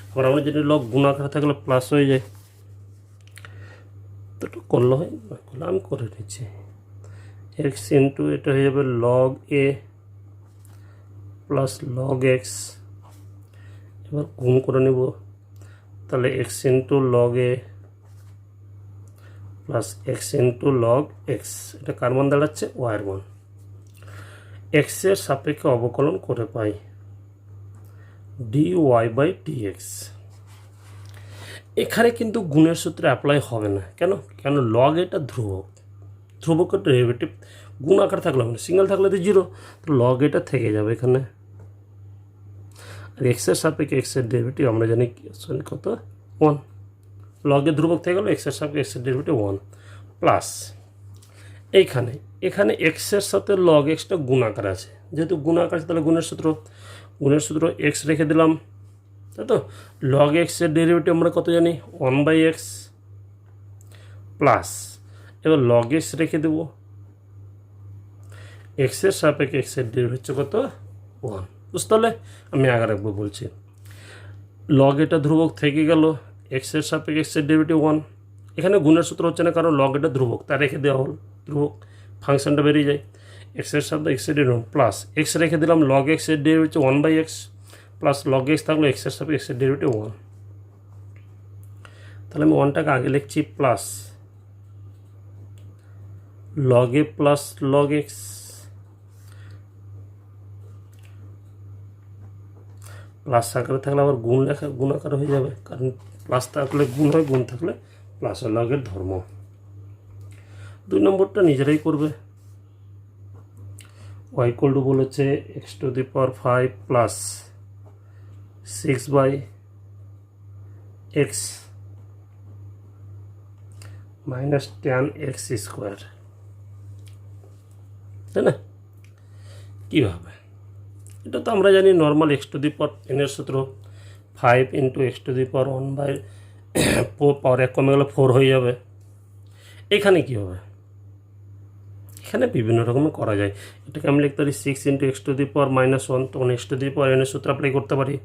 আবার আমরা জানি লগ গুণাকার থাকলে প্লাস হয়ে যায়। তো একটু করলে হয় না করলে আমি করে নিচ্ছি। এক্স ইন্টু এটা হয়ে যাবে log a plus log x, এবার গুণ করে নেব। তাহলে x into log a plus x into log x, এটা কার মান দাঁড়াচ্ছে? ওয়াইয়ের মান। এক্সের সাপেক্ষে অবকলন করে পাই dy বাই dx। এখানে কিন্তু গুণের সূত্রে অ্যাপ্লাই হবে না। কেন? কেন লগ এটা ধ্রুবক, ধ্রুবকের ডেরিভেটিভ গুণ আকার থাকলে মানে সিঙ্গেল থাকলে তো জিরো, তো লগ এটা থেকে যাবে এখানে। আর এক্সের সাপেক্ষে এক্সের ডেরিভেটিভ আমরা জানি কত? 1। লগের ধ্রুবক থেকে গেল, এক্সের সাপেক্ষে এক্সের ডেরিভেটিভ 1 প্লাস এখানে এক্সের সাথে লগ এক্সটা গুণাকার আছে, যেহেতু গুণাকার আছে তাহলে গুণের সূত্র এক্স রেখে দিলাম, তাই তো। লগ এক্সের ডেরিভেটিভ আমরা কত জানি? 1/x প্লাস এবার লগ এক্স রেখে দেব, এক্সের সাপেক্ষে এক্সের ডেরিভেটিভ হচ্ছে কত? 1। বুঝতে পারলে? আমি আগে রাখবো বলছি। লগ এটা ধ্রুবক থেকে গেল, এক্সের সাপেক্ষে এক্সের ডেরিভেটিভ 1। এখানে গুণের সূত্র হচ্ছে না, কারণ লগ এটা ধ্রুবক, তা রেখে দেওয়া হল ধ্রুবক, ফাংশনটা বেরিয়ে যায়। এক্সের সাথে এক্সের ডেরিভেটিভ প্লাস এক্স রেখে দিলাম, লগ এক্সের derivative 1/x plus log x থাকলো এক্সের সাপেক্ষে এক্সের ডেরিভেটিভ 1। তাহলে আমি 1টাকে আগে লিখছি plus log a plus log x plus আকারে থাকলে আবার গুণ আকারে হয়ে যাবে, কারণ প্লাস থাকলে গুণ হয়, গুণ থাকলে প্লাস হয়, লগের ধর্ম। 2 নম্বরটা নিজেরাই করবে। y ইকুয়াল টু বলেছে x two the power 5 plus 6/x minus tan x square, তাই না? কীভাবে? এটা তো আমরা জানি নর্মাল x টু দি পাওয়ার এর সূত্র 5 ইন্টু x টু দি পাওয়ার 1/4, পাওয়ার 1 কমে গেলে 4 হয়ে যাবে। এখানে কী হবে? এখানে বিভিন্ন রকমের করা যায়। এটাকে আমি লিখতে পারি 6 into x two the power -1, তখন x two the power n এর সূত্র অ্যাপ্লাই করতে পারি,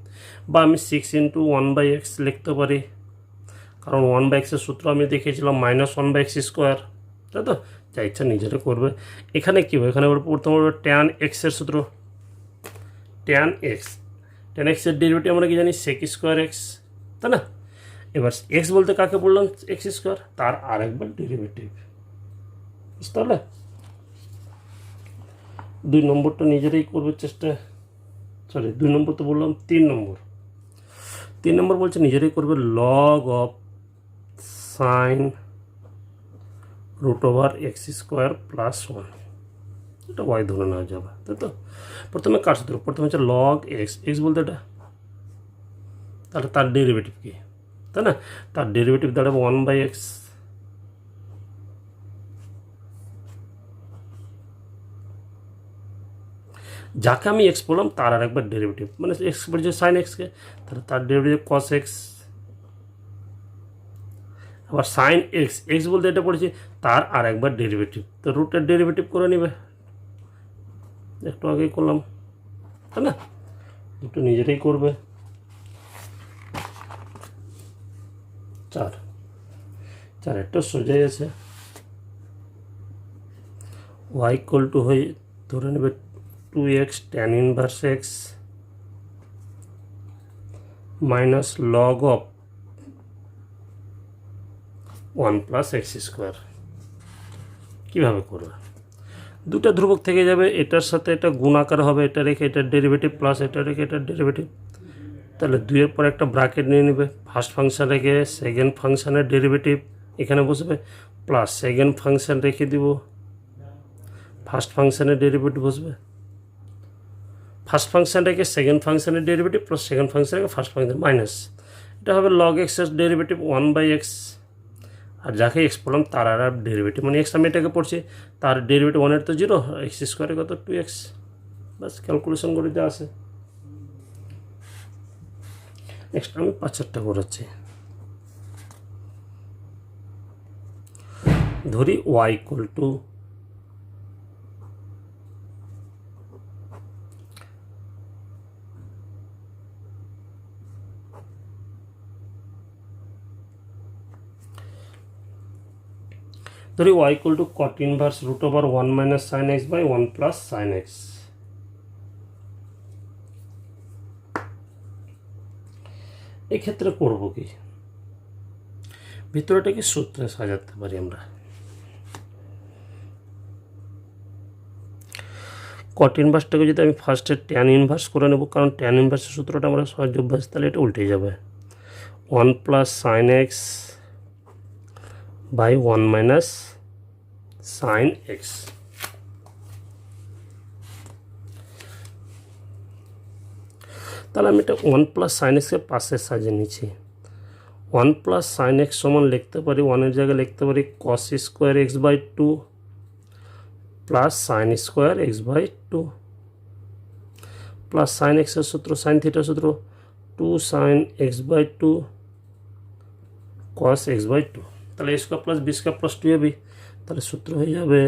বা আমি 6 ইন্টু 1/x লিখতে পারি, কারণ 1/x এর সূত্র আমি দেখিয়েছিলাম -1/x স্কোয়ার, তাই তো। যা ইচ্ছা নিজেরা করবে। এখানে কী হবে? এখানে প্রথম হবে tan x এর সূত্র, tan x এর ডেরিভেটিভ আমরা কি জানি? sec স্কোয়ার এক্স, তাই না? এবার এক্স বলতে কাকে বললাম? এক্স স্কোয়ার, তার আরেকবার ডেরিভেটিভ। বুঝতে পারলে? 2 নম্বরটা নিজেরাই করবে চেষ্টা, 2 নম্বর তো বললাম, 3 নম্বর বলছে নিজেরাই করবে log of sign √x square plus 1, এটা ওয়াই ধরে নেওয়া যাবে, তাই তো। প্রথমে কার সূত্র? প্রথমে হচ্ছে লগ এক্স বলতে এটা, তাহলে তার ডেরিভেটিভ কি, তাই না? তার ডেরিভেটিভ দাঁড়াবে 1/x যাকে আমি এক্স বললাম তার আর একবার ডেরিভেটিভ, মানে এক্স বলছে সাইন এক্সকে, তাহলে তার ডেরিভেটিভ কস এক্স, আবার সাইন এক্স বলতে এটা পড়েছি, তার আর একবার ডেরিভেটিভ, তো রুটের ডেরিভেটিভ করে নেবে, একটু আগেই করলাম, তাই না? দুটো নিজেরাই করবে। 4 একটা সোজাই আছে। y ইকুয়াল টু হয়ে ধরে নেবে 2x tan inverse x minus log of 1 plus x square. কীভাবে করবে? দুটো ধ্রুবক থেকে যাবে, এটার সাথে এটা গুণাকার হবে, এটা রেখে এটার ডেরিভেটিভ প্লাস এটা রেখে এটার ডেরিভেটিভ, তাহলে 2 এর পর একটা ব্র্যাকেট নিয়ে নেবে, ফার্স্ট ফাংশন রেখে সেকেন্ড ফাংশনের ডেরিভেটিভ এখানে বসবে, প্লাস সেকেন্ড ফাংশন রেখে দিব, ফার্স্ট ফাংশনের ডেরিভেটিভ বসবে, ফার্স্ট ফাংশন রেখে সেকেন্ড ফাংশনের ডেরিভেটিভ প্লাস সেকেন্ড ফাংশন রেখে ফার্স্ট ফাংশন মাইনাস, এটা হবে লগ এক্সের ডেরিভেটিভ 1/x, আর যাকে এক্স বললাম তার আর ডেরিভেটিভ, মানে এক্স আমি এটাকে পড়ছি, তার ডেরিভেটিভ 1 এর তো 0, এক্স স্কোয়ারে কত 2x, বাস ক্যালকুলেশন করে দেওয়া আছে। নেক্সট আমি 5-4টা করাচ্ছি। ধরি y equal two cot inverse root over 1 minus sin x by 1 plus sin x। এক্ষেত্রে করব কি, ভিতরটাকে সূত্রে সাজাতে পারি আমরা। কট ইনভার্সটাকে যদি আমি ফার্স্টে ট্যান ইনভার্স করে নেব, কারণ ট্যান ইনভার্সের সূত্রটা আমরা সহজ অভ্যাস, তাহলে এটা উল্টে যাবে 1 plus sine x by 1 minus sine x. তাহলে আমি এটা 1 প্লাস সাইন এক্সকে পাশে সাজিয়ে নিচ্ছি। 1 প্লাস সাইন এক্স সমান লিখতে পারি, 1-এর জায়গায় লিখতে পারি cos square x by 2 plus sine square x by 2 plus sine এক্সের সূত্র সাইন থিটার সূত্র 2 sine x by 2 cos x by 2। তাহলে a square plus b square plus 2ab, তাহলে সূত্র হয়ে যাবে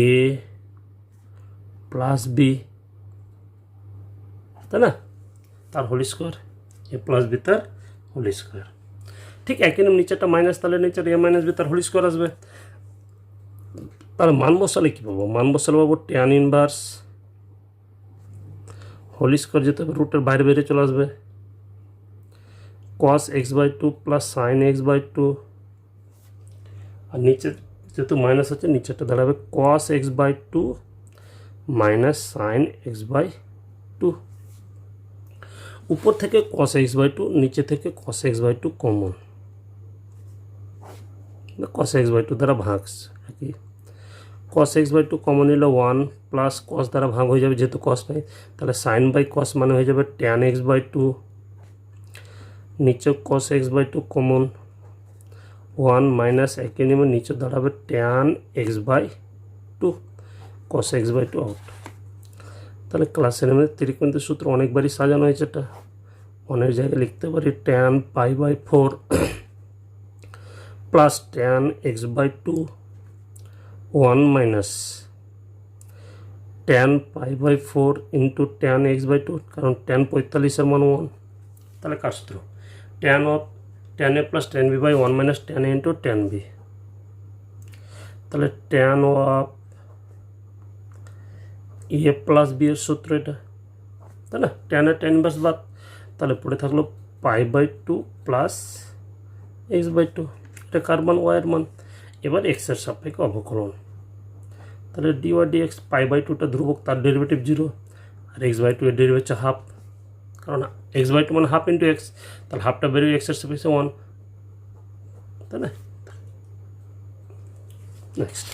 এ প্লাস বি, তাই না, তার হোল স্কোয়ার, এ প্লাস বি তার হোল স্কোয়ার। ঠিক একই নাম নিচেরটা মাইনাস, তাহলে নিচের এ মাইনাস বি তার হোল স্কোয়ার আসবে। তাহলে মান বসালে কী পাবো, মান বসালে পাবো ট্যান ইনভার্স হোল স্কোয়ার, যেতে হবে রুটের বাইরে বেরিয়ে চলে আসবে cos x by 2 plus sine x by 2, আর নিচে যেহেতু মাইনাস হচ্ছে নিচেরটা দাঁড়াবে cos x by 2 minus sine x by 2। উপর থেকে কস এক্স বাই 2, নিচে থেকে cos x by 2 common, cos x by 2 দ্বারা ভাগস আর কি, কস এক্স বাই 2 কমন নিলে 1 প্লাস কস দ্বারা ভাগ হয়ে যাবে যেহেতু কস পাই, তাহলে সাইন বাই কস মানে হয়ে যাবে ট্যান এক্স বাই 2, নিচে cos x by 2 common 1 minus একই নেমে নিচে দাঁড়াবে tan x by 2 cos x by 2 out. তাহলে ক্লাসের নেমে ত্রিকোণের সূত্র অনেকবারই সাজানো হয়েছে, এটা অনেক জায়গায় লিখতে পারি tan pi by 4 plus tan x by 2 1 minus tan pi by 4 into tan x by 2, কারণ ট্যান 45-এর মান 1। তাহলে কার সূত্র tan of tan a plus tan b by 1 minus tan a into tan b. তাহলে tan of a plus b এর সূত্র এটা, তাই না, ট্যান এর ট্যান ইনভার্স বাদ, তাহলে পড়ে থাকলো pi by 2 plus x by 2, এটা কার মান, ওয়াইয়ের মান। এবার এক্সের সাপেক্ষে অবকলন, তাহলে D Y D X, pi by 2টা ধ্রুবক, তার ডেরিভেটিভ 0, আর এক্স বাই 2 এর ডেরিভেটিভ হচ্ছে হাফ, কারণ এক্স বাই 2 মানে হাফ ইন্টু এক্স, তাহলে হাফটা বেরিয়ে এক্সের সাপেক্ষে 1, তাই না। নেক্সট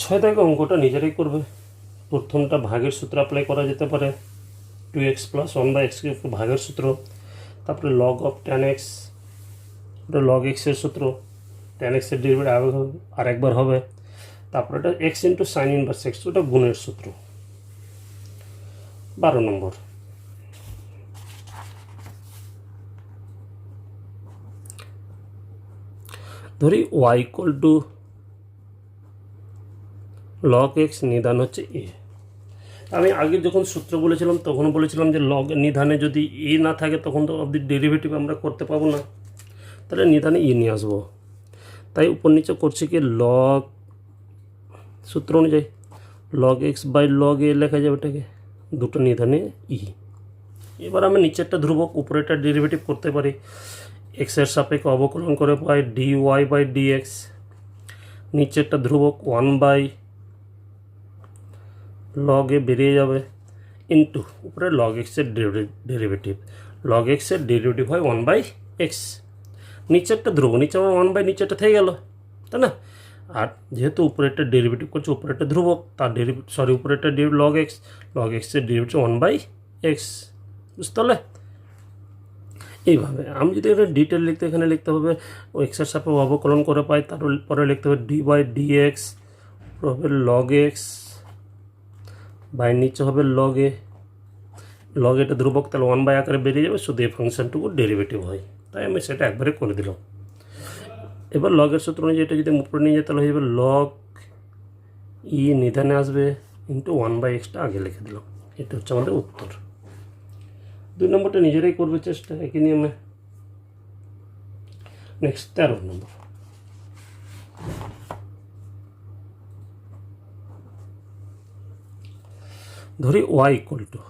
ছয় থেকে অঙ্কটা নিজেরাই করবে। প্রথমটা ভাগের সূত্র অ্যাপ্লাই করা যেতে পারে, 2x প্লাস 1/x ভাগের সূত্র, তারপরে লগ অফ ট্যান এক্স, ওটা লগ এক্সের সূত্র, ট্যান এক্সের ডেরিভেটিভ আরেকবার হবে, তারপরে এটা x into sign inverse x, ওটা গুণের সূত্র। 12 নম্বর ধরি y equal to log x, নিদান হচ্ছে এ। আমি আগে যখন সূত্র বলেছিলাম তখন বলেছিলাম যে লগ নিধানে যদি এ না থাকে তখন তো অবধি ডেরিভেটিভ আমরা করতে পাবো না, তাহলে নিধানে ই নিয়ে আসবো। তাই উপর নিচে করছি কি লগ সূত্র অনুযায়ী লগ এক্স বাই লগ এ লেখা যাবে এটাকে, দুটো নিধানে ই। এবার আমি নিচেরটা ধ্রুবক, উপরেরটা ডেরিভেটিভ করতে পারি, এক্সের সাপেক্ষে অবকলন করে পাই d Y by D x, নিচেরটা ধ্রুবক 1 বাই লগ এ বেরিয়ে যাবে ইন্টু উপরে লগ এক্সের ডেরিভেটিভ, লগ এক্সের ডেরিভেটিভ হয় 1/x, নিচেরটা ধ্রুবক, নিচে আমার 1 বাই নিচেরটা থেকে গেল, তাই না। আর যেহেতু উপরেরটা ডেরিভেটিভ করছে, উপরেরটা ধ্রুবক, তার উপরেরটা লগ এক্সের ডেরিভেটিভ 1/x, বুঝতে পারলে। এইভাবে আমি যদি এটা ডিটেল লিখতে এখানে লিখতে হবে ও এক্সের সাপেক্ষে অবকলন করে পাই, তারপরে লিখতে হবে ডি বাই ডিএক্স হবে লগ এক্স বাই নিচে হবে লগ এ। লগ এটা ধ্রুবক, তাহলে 1 বাই আকারে বেরিয়ে যাবে, শুধু এই ফাংশনটুকু ডেরিভেটিভ হয়, তাই আমি সেটা একবারে করে দিলাম। এবার লগের সূত্র অনুযায়ী এটা যদি উপরে নিয়ে যায় তাহলে হয়ে যাবে লগ ই নিধানে আসবে ইন্টু 1 বাই এক্সটা আগে লিখে দিলাম। এটা হচ্ছে আমাদের উত্তর। 2 নম্বরটা নিজেরাই করবে চেষ্টা একই নিয়মে। নেক্সট 13 নম্বর। ধরি y equal to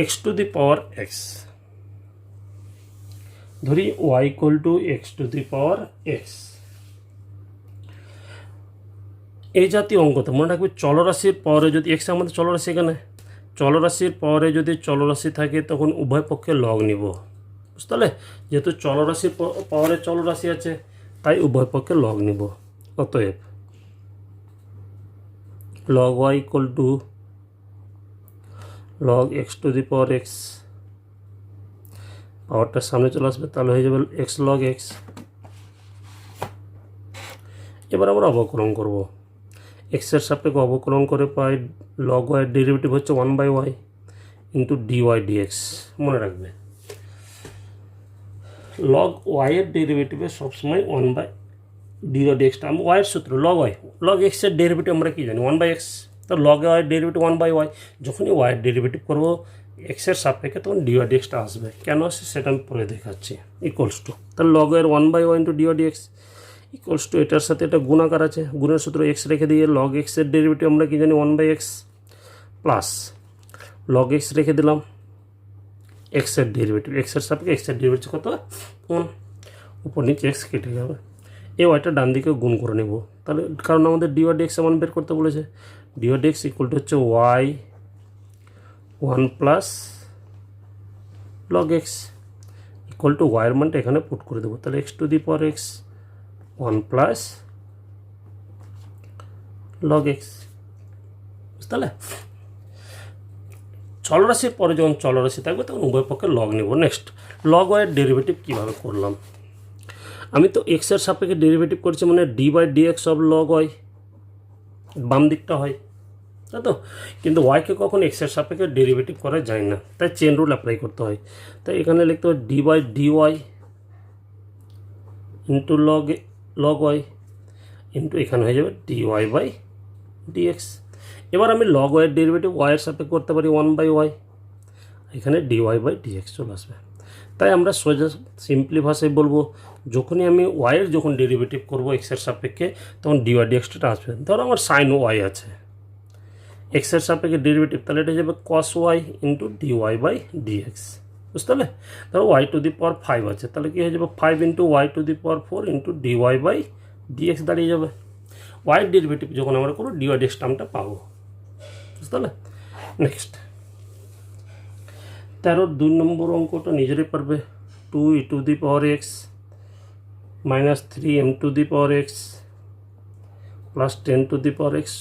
x to the power x. ধরি y equal to x to the power x. এই জাতীয় অঙ্কতে মনে রাখবে চলরাশির পাওয়ারে যদি এক্স আমাদের চলরাশি, এখানে চলরাশির পাওয়ারে যদি চলরাশি থাকে তখন উভয় পক্ষে লগ নিব, বুঝতে পারলে? যেহেতু চলরাশির পাওয়ারে চলরাশি আছে তাই উভয় পক্ষে লগ নিব। অতএব log y equal two log x to the power x, পাওয়ারটা সামনে চলে আসবে তাহলে হয়ে যাবে এক্স লগ এক্স। এবার আমরা অবকলন করব, এক্সের সাপেক্ষে অবকলন করে পাই লগ ওয়াই ডেরিভেটিভ হচ্ছে 1 by Y into dy dx. মনে রাখবে লগ ওয়াইয়ের ডেরিভেটিভে সবসময় 1 বাই ডিওয়াই ডিএক্সটা আমি ওয়াইয়ের সূত্র লগ ওয়াই, লগ এক্সের ডেরিভেটিভ আমরা কি জানি 1 বাই এক্স, তো লগ ওয়াইয়ের ডেরিভেটিভ 1 বাই ওয়াই। যখনই ওয়াইয়ের ডেরিভেটিভ করবো এক্সের সাপেক্ষে তখন ডিওয়াই ডিএক্সটা আসবে, কেন আসে সেটা আমি পরে দেখাচ্ছি। ইকুয়ালস টু তাহলে লগ এর 1 by Y into dy dx equals to এটার সাথে এটা গুণাকার আছে, গুণের সূত্র এক্স রেখে দিয়ে লগ এক্সের ডেরিভেটিভ আমরা কি জানি 1 by x plus log x রেখে দিলাম এক্সের ডেরিভেটিভ, এক্সের সাপেক্ষে এক্সের ডেরিভেটিভ কত 1, উপর নিচে এক্স কেটে যাবে। এই ওয়াইটা ডান দিকে গুণ করে নেব, তাহলে কারণ আমাদের ডিওয়াই ডিএক্স এমন বের করতে বলেছে। ডিওয়াই ডিএক্স ইকুয়াল টু হচ্ছে Y 1 plus log x equal to ওয়াইয়ের মানটা এখানে পুট করে দেবো, তাহলে x to the power x 1 plus log x, বুঝতে পারলে? চলরাশির পরে যখন চলরাশি থাকবে তখন উভয় পক্ষে লগ নেব। নেক্সট লগ ওয়াইয়ের ডেরিভেটিভ কীভাবে করলাম, আমি তো এক্সের সাপেক্ষে ডেরিভেটিভ করছি মানে D by dx of log Y, বাম দিকটা হয় তাই তো, কিন্তু ওয়াইকে কখন এক্সের সাপেক্ষে ডেরিভেটিভ করা যায় না, তাই চেন রুল অ্যাপ্লাই করতে হয়। তাই এখানে লিখতে হয় D by dy into log Y into এখানে হয়ে যাবে ডিওয়াই বাই ডিএক্স। এবার আমি লগ ওয়াইয়ের ডেরিভেটিভ ওয়াইয়ের সাপেক্ষে করতে পারি 1 বাই ওয়াই, এখানে ডিওয়াই বাই ডিএক্স চলে আসবে। তাই আমরা সোজা সিম্পলি ভাষায় বলবো যখনই আমি ওয়াইয়ের যখন ডেরিভেটিভ করবো এক্সের সাপেক্ষে তখন ডিওয়াই ডিএক্সটা আসবে। ধরো আমার সাইন ওয়াই আছে, এক্সের সাপেক্ষে ডেরিভেটিভ, তাহলে এটা যাবে cos Y into dy by dx, বুঝতে পারলে? ধরো ওয়াই টু দি পাওয়ার 5 আছে, তাহলে কী হয়ে যাবে 5 into Y to the power 4 into dy by dx দাঁড়িয়ে যাবে। ওয়াইয়ের ডেরিভেটিভ যখন আমরা করবো ডিওয়াই ডিএক্স টার্মটা পাবো, বুঝতে পারলে? নেক্সট 2 নম্বর অঙ্কটা নিজেরাই পারবে। 2 e to the power x minus 3 m to the power x plus 10 to the power x,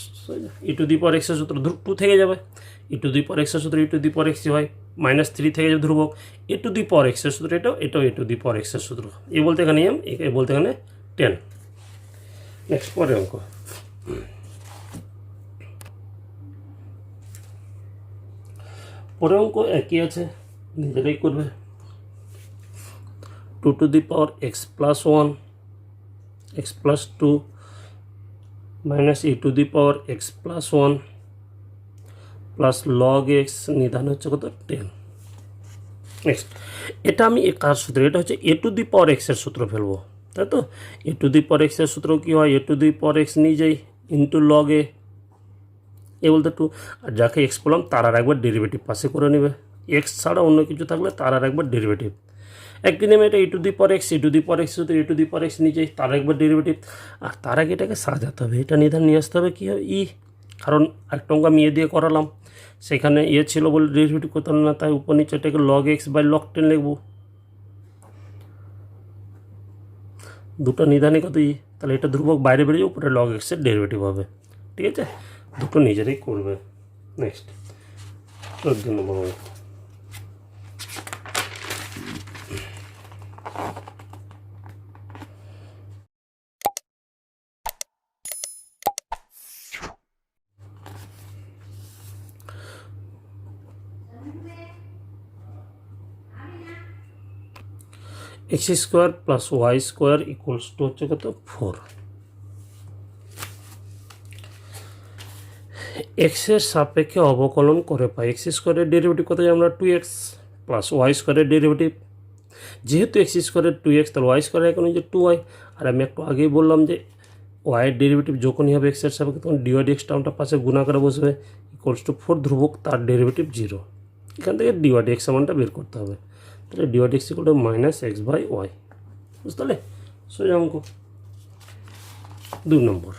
e to the power এক্সের সূত্র 2 থেকে যাবে, ই টু দি পাওয়ার এক্সের সূত্র ই টু দি পাওয়ার এক্সই হয়, মাইনাস 3 থেকে যাবে ধ্রুবক, এ টু দি পাওয়ার এক্সের সূত্র এটাও এ টু দি পাওয়ার এক্সের সূত্র, এ বলতে এখানে এম, এ বলতে এখানে 10। নেক্সট পরের অঙ্ক। পরের অঙ্ক একই আছে, নিজেরাই করবে। 2 to the power x plus 1 x plus 2 minus e to the power x plus 1 plus log x নিধান হচ্ছে কত 10। নেক্সট এটা আমি কার সূত্র, এটা হচ্ছে এ টু দি পাওয়ার এক্সের সূত্র ফেলবো, তাই তো? এ টু দি পাওয়ার এক্সের সূত্র কী হয়, এ টু দি পাওয়ার এক্স নিজেই ইন্টু লগ এ বলতে 2, আর যাকে এক্স বললাম তার আর একবার ডেরিভেটিভ পাশে করে নেবে, এক্স ছাড়া অন্য কিছু থাকলে তার আর একবার ডেরিভেটিভ। একটি নেমে এটা e to the power x, e to the power x সূত্র e to the power x নিজেই তার একবার ডেরিভেটিভ, আর তার আগে এটাকে সাজাতে হবে, এটা নিধান নিয়ে আসতে হবে কী হবে ই, কারণ একটা অঙ্ক আমি দিয়ে করালাম সেখানে ছিল বলে ডেরিভেটিভ করতে হবে না, তাই উপর নিচে এটাকে লগ এক্স বাই লগ 10 লিখবো, দুটো নিধানে কত ই, তাহলে এটা ধ্রুবক বাইরে বেরিয়ে উপরে লগ এক্সের ডেরিভেটিভ হবে, ঠিক আছে? দুটো নিজেরাই করবে। নেক্সট 14 নম্বর অঙ্ক। X square plus Y square equals to হচ্ছে কত 4। এক্সের সাপেক্ষে অবকলন করে পাই এক্স স্কোয়ারের ডেরিভেটিভ কত জানি আমরা 2x প্লাস ওয়াই স্কোয়ারের ডেরিভেটিভ, যেহেতু এক্স স্কোয়ারের 2x তাহলে ওয়াই স্কোয়ারের এখন যে 2y, আর আমি একটু আগেই বললাম যে ওয়াইয়ের ডেরিভেটিভ যখনই হবে এক্সের সাপেক্ষে তখন ডিওয়াই ডিএক্স টার্মটা পাশে গুণাকারে বসবে, ইকুয়ালস টু 4 ধ্রুবক তার ডেরিভেটিভ 0। এখান থেকে ডিওয়াই ডিএক্স মানটা বের করতে হবে, তাহলে dy dx equal to minus x by y. বুঝতে পারলে? সোজা অঙ্ক। 2 নম্বর,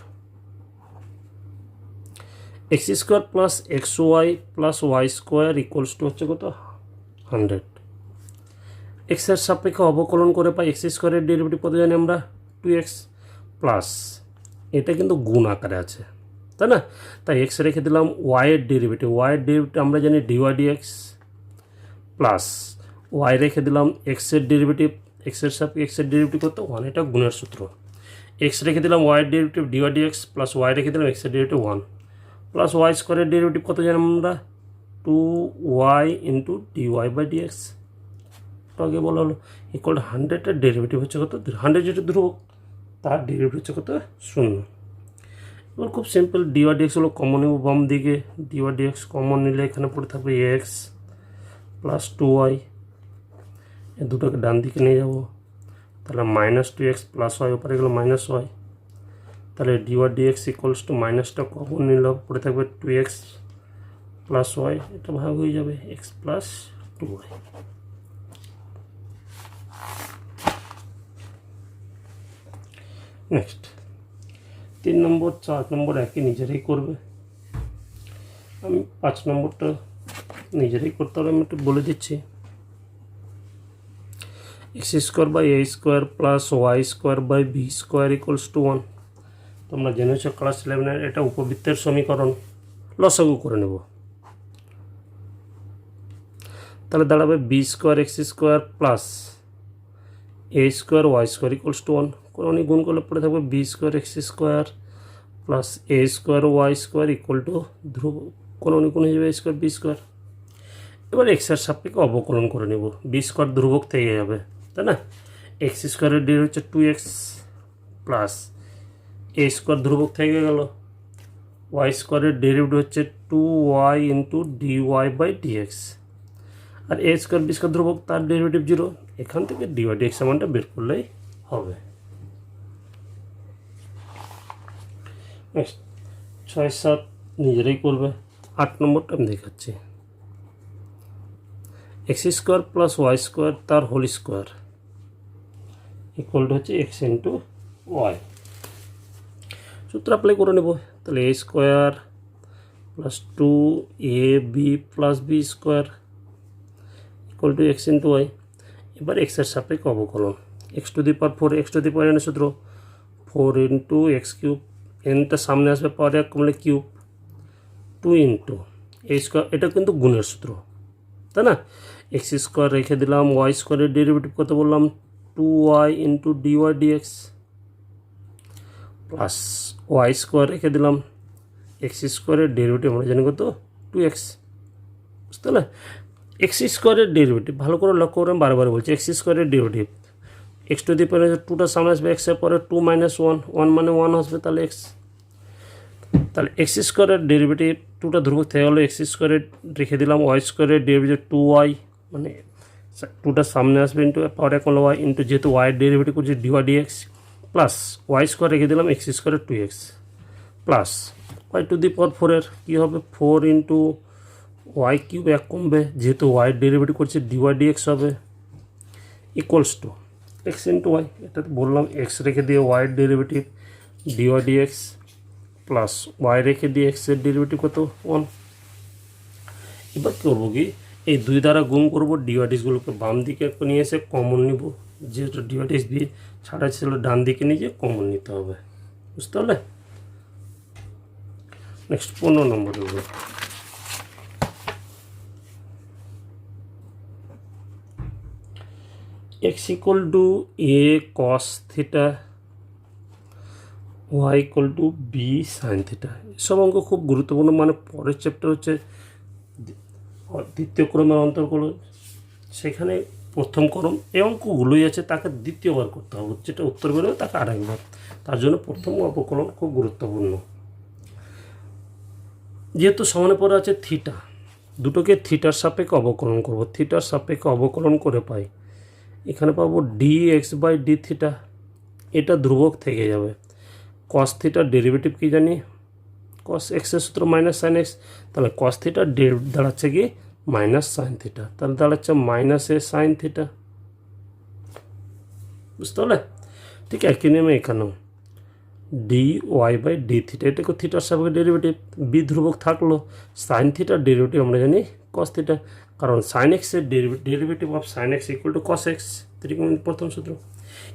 x square plus x y plus Y square equals to হচ্ছে কত 100। এক্সের সাপেক্ষে অবকলন করে পাই এক্স স্কোয়ারের ডেরিভেটিভ কত জানি আমরা 2x প্লাস, এটা কিন্তু গুণ আকারে আছে তাই না, তাই এক্স রেখে দিলাম ওয়াইয়ের ডেরিভেটিভ আমরা জানি ডিওয়াই ডিএক্স প্লাস ওয়াই রেখে দিলাম এক্সের ডেরিভেটিভ, এক্সের সাপেক্ষে এক্সের ডেরিভেটিভ কত 1, এটা গুণের সূত্র। এক্স রেখে দিলাম ওয়াইয়ের derivative dy dx plus Y রেখে দিলাম এক্সের ডেরিভেটিভ 1 প্লাস ওয়াই স্কোয়ারের ডেরিভেটিভ কত জানি আমরা 2y into dy by dx, আগে বলা হলো ইকুয়াল 100-এর ডেরিভেটিভ হচ্ছে কত 100 যেটা ধ্রুবক তার ডেরিভেটিভ হচ্ছে কত 0। এবার খুব সিম্পল, ডিওয়াই ডিএক্স হলো কমন নেব বাম দিকে, ডিওয়াই ডিএক্স কমন নিলে এখানে পড়ে থাকবে এক্স প্লাস 2y, এই দুটোকে ডান দিকে নিয়ে যাব, তাহলে মাইনাস 2x প্লাস ওয়াই ওপরে গেলো মাইনাস ওয়াই, তাহলে ডিওয়াই ডিএক্স ইকুয়ালস টু মাইনাসটা কমন নিলে পড়ে থাকবে 2x প্লাস ওয়াই, এটা ভাগ হয়ে যাবে এক্স প্লাস 2y। নেক্সট 3 নম্বর 4 নম্বর একই নিজেরাই করবে, আমি 5 নম্বরটা নিজেরাই করতে হবে, আমি একটু বলে দিচ্ছি। X square by A square plus Y square by B square equals to 1। তোমরা জেনেছ ক্লাস 11-এর এটা উপবৃত্তের সমীকরণ, লসাগু করে নেব, তাহলে দাঁড়াবে b square x square plus a square y square equals to 1, কোন গুণ করলে পড়ে থাকবে b square x square plus a square y square equal to ধ্রুব কোন গুণ হয়ে যাবে স্কোয়ার বি স্কোয়ার। এবার এক্সের সাপেক্ষে অবকলন করে নেব, বি স্কোয়ার ধ্রুবক থেকে যাবে তাই না, এক্স স্কোয়ারের ডেরিভেটিভ হচ্ছে 2x প্লাস এ স্কোয়ার ধ্রুবক থেকে গেল, ওয়াই স্কোয়ারের ডেরিভেটিভ হচ্ছে 2y into dy by dx, আর এ স্কোয়ার বি স্কোয়ার ধ্রুবক তার ডেরিভেটিভ 0, এখান থেকে ডিওয়াই ডিএক্স মানটা বের করলেই হবে। নেক্সট 6-7 নিজেরাই করবে, 8 নম্বরটা আমি দেখাচ্ছি। X square plus Y square তার হোল স্কোয়ার ইকুয়াল টু হচ্ছে এক্স ইন্টু ওয়াই, সূত্র অ্যাপ্লাই করে নেব, তাহলে a square plus 2ab plus b square equal to x into y. এবার এক্সের সাপেক্ষে অবকলন, x to the power 4 x to the power এনের সূত্র 4 ইন্টু এক্স কিউব, এনটা সামনে আসবে পাওয়ার 1 কমলে কিউব 2 ইন্টু এ স্কোয়ার, এটা কিন্তু গুণের সূত্র তাই না, এক্স স্কোয়ার রেখে দিলাম ওয়াই স্কোয়ারের ডেরিভেটিভ কত বললাম 2y into dy dx plus Y square রেখে দিলাম এক্স স্কোয়ারের ডেরিভেটিভ আমরা জানি কত 2x। বুঝতে পারলে? এক্স স্কোয়ারের ডেরিভেটিভ ভালো করে লক্ষ্য করে আমি বারবার বলছি, এক্স স্কোয়ারের ডেরিভেটিভ এক্স টু দি পাওয়ার 2টা সামনে আসবে, এক্সের পরে 2 মাইনাস 1, 1 মানে 1 আসবে, তাহলে এক্স, তাহলে এক্স স্কোয়ারের ডেরিভেটিভ 2টা ধ্রুবক থেকে গেলো, এক্স স্কোয়ারের রেখে দিলাম ওয়াই স্কোয়ারের ডেরিভেটিভ 2y মানে 2টা সামনে আসবে ইন্টু পাওয়ার 1 কমলে ওয়াই ইন্টু যেহেতু ওয়াইয়ের ডেরিভেটিভ করছে dy dx plus Y square রেখে দিলাম এক্স স্কোয়ারের 2x plus y to the power 4-এর কী হবে 4 ইন্টু ওয়াই কিউব 1 কমবে, যেহেতু ওয়াইয়ের ডেরিভেটিভ করছে ডিওয়াই ডিএক্স হবে equals to x into Y, এটা বললাম এক্স রেখে দিয়ে ওয়াইয়ের derivative dy dx plus Y রেখে দিয়ে এক্সের ডেরিভেটিভ কত 1। এবার করবো কি এই 2 দ্বারা গুণ করবো, ডিওয়াইডিসগুলোকে বাম দিকে নিয়ে এসে কমন নিব, যেহেতু ডিওয়াইডিস দিয়ে ছাড়া ছিল ডান দিকে নিয়ে কমন নিতে হবে। বুঝতে পারলে? নেক্সট 15 নম্বর দেবো, x equal to A cos theta, Y equal to B sine theta. এসব অঙ্ক খুব গুরুত্বপূর্ণ, মানে পরের চ্যাপ্টার হচ্ছে দ্বিতীয় ক্রমের অন্তর্কলন, সেখানে প্রথম ক্রম এই অঙ্কগুলোই আছে, তাকে দ্বিতীয়বার করতে হবে, যেটা উত্তর বেরোবে তাকে আরেকবার। তার জন্য প্রথম অবকলন খুব গুরুত্বপূর্ণ। যেহেতু সমানে পড়ে আছে থিটা, দুটোকে থিটার সাপেক্ষে অবকলন করব। থিটার সাপেক্ষে অবকলন করে পাই, এখানে পাবো D x by D theta, এটা ধ্রুবক থেকে যাবে। কস থিটার ডেরিভেটিভ কী জানি, কস এক্সের সূত্র মাইনাস সাইন এক্স, তাহলে কস থিটার দাঁড়াচ্ছে কি মাইনাস সাইন থিটা, তাহলে দাঁড়াচ্ছে মাইনাস এ সাইন থিটা, বুঝতে পারলে? ঠিক একই নিয়মে এখানেও D Y by D theta, এটাকে থিটার সাপেক্ষে ডেরিভেটিভ, বি ধ্রুবক থাকলো, সাইন থিটার ডেরিভেটিভ আমরা জানি কস থিটা, কারণ সাইন এক্সের derivative of sine x equal to cos x, ত্রিকোণমিতির প্রথম সূত্র।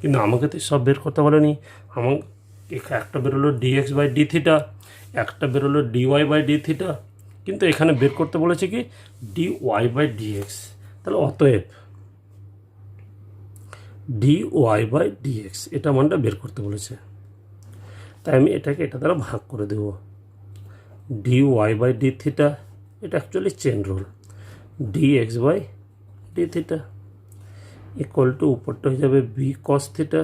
কিন্তু আমাকে তো সব বের করতে বলেনি, আমার একটা বেরোলো D x by D theta, একটা বেরোলো D Y by D theta, কিন্তু এখানে বের করতে বলেছে কি D Y by D X. তাহলে অতএব D Y by D X এটা মানটা বের করতে বলেছে, তাই আমি এটাকে এটা দ্বারা ভাগ করে দেব। D Y by D theta, এটা actually chain rule, d x by D theta equal to উপরটা হয়ে যাবে বি কস থিটা,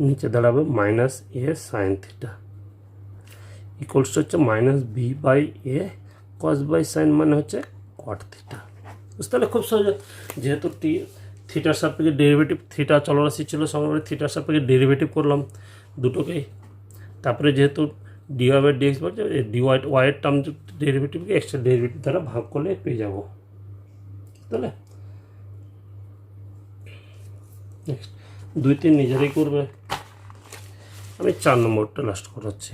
নিচে দাঁড়াবে minus a sine theta equals হচ্ছে minus b by a cos by sine, মানে হচ্ছে কট থিটা। বুঝতে পারলে? খুব সহজ, যেহেতু থিটার সাপেক্ষে ডেরিভেটিভ, থিটা চলরাশি ছিল সঙ্গে থিটার সাপেক্ষে ডেরিভেটিভ করলাম দুটোকেই, তারপরে যেহেতু D Y by D X বলছে ডি ওয়াইয়ের টার্ম ডেরিভেটিভকে এক্সট্রা ডেরিভেটিভ দ্বারা ভাগ করলে পেয়ে যাবো, তাহলে নেক্সট 2-3 নিজেরাই করবে, আমি 4 নম্বরটা লাস্ট করাচ্ছি।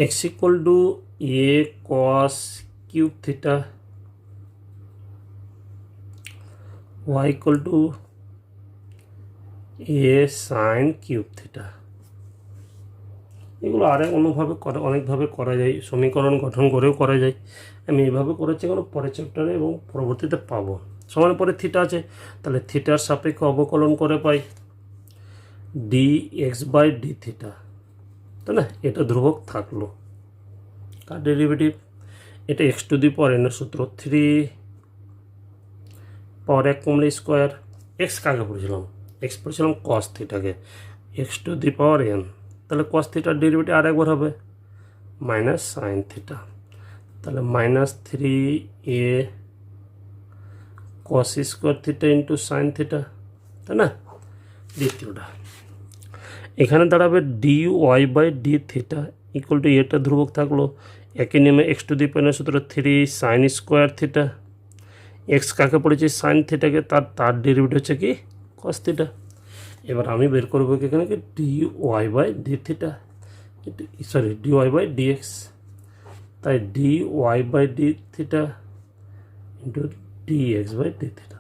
X equal to A cos cube theta, Y equal to A sine cube theta. এগুলো অনেকভাবে করা যায়, সমীকরণ গঠন করেও করা যায়। আমি এইভাবে করেছি কারণ পরের চ্যাপ্টারে এবং পরবর্তীতে পাবো। সমান পরে থিটা আছে, তাহলে থিটার সাপেক্ষে অবকলন করে পাই d x by D theta, তাই না? এটা ধ্রুবক থাকলো, কার ডেরিভেটিভ, এটা এক্স টু দি পাওয়ার এনের সূত্র 3 পাওয়ার 1 কমলে স্কোয়ার। এক্স কাকে পড়েছিলাম, এক্স পড়েছিলাম কস থিটাকে, x to the power n, তাহলে কস থিটার ডেরিভেটিভ আরেকবার হবে মাইনাস সাইন থিটা, তাহলে minus 3 a cos square theta into sine theta, তাই না? দ্বিতীয়টা এখানে দাঁড়াবে d Y by D theta equal to এটা ধ্রুবক থাকলো, একই নেমে এক্স টু দি পাওয়ার সূত্র 3 সাইন স্কোয়ার থিটা, এক্স কাকে পড়েছি সাইন থিটাকে, তার ডেরিভেটিভ হচ্ছে কি কস থিটা। এবার আমি বের করবো এখানে কি D Y by D theta, sorry d Y by D x, তাই d Y by D theta into d x by D theta,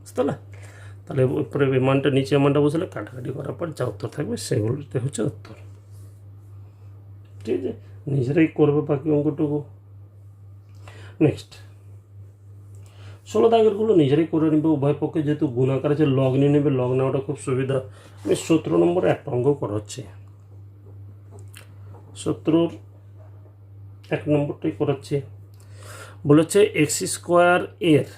বুঝতে পারলে? তাহলে উপরে মানটা নিচে মানটা বসলে কাটাকাটি করার পর যা উত্তর থাকবে সেগুলোতে হচ্ছে উত্তর। ঠিক আছে, নিজেরাই করবে বাকি অঙ্কটুকু। নেক্সট 16 দাগেরগুলো নিজেরাই করে নেবে উভয় পক্ষে, যেহেতু গুণাকার আছে লগ নিয়ে নেবে, লগ নেওয়াটা খুব সুবিধা। আমি 17 নম্বরে একটা অঙ্ক করাচ্ছি, 17 1 নম্বরটাই করাচ্ছি। বলেছে এক্স স্কোয়ার এর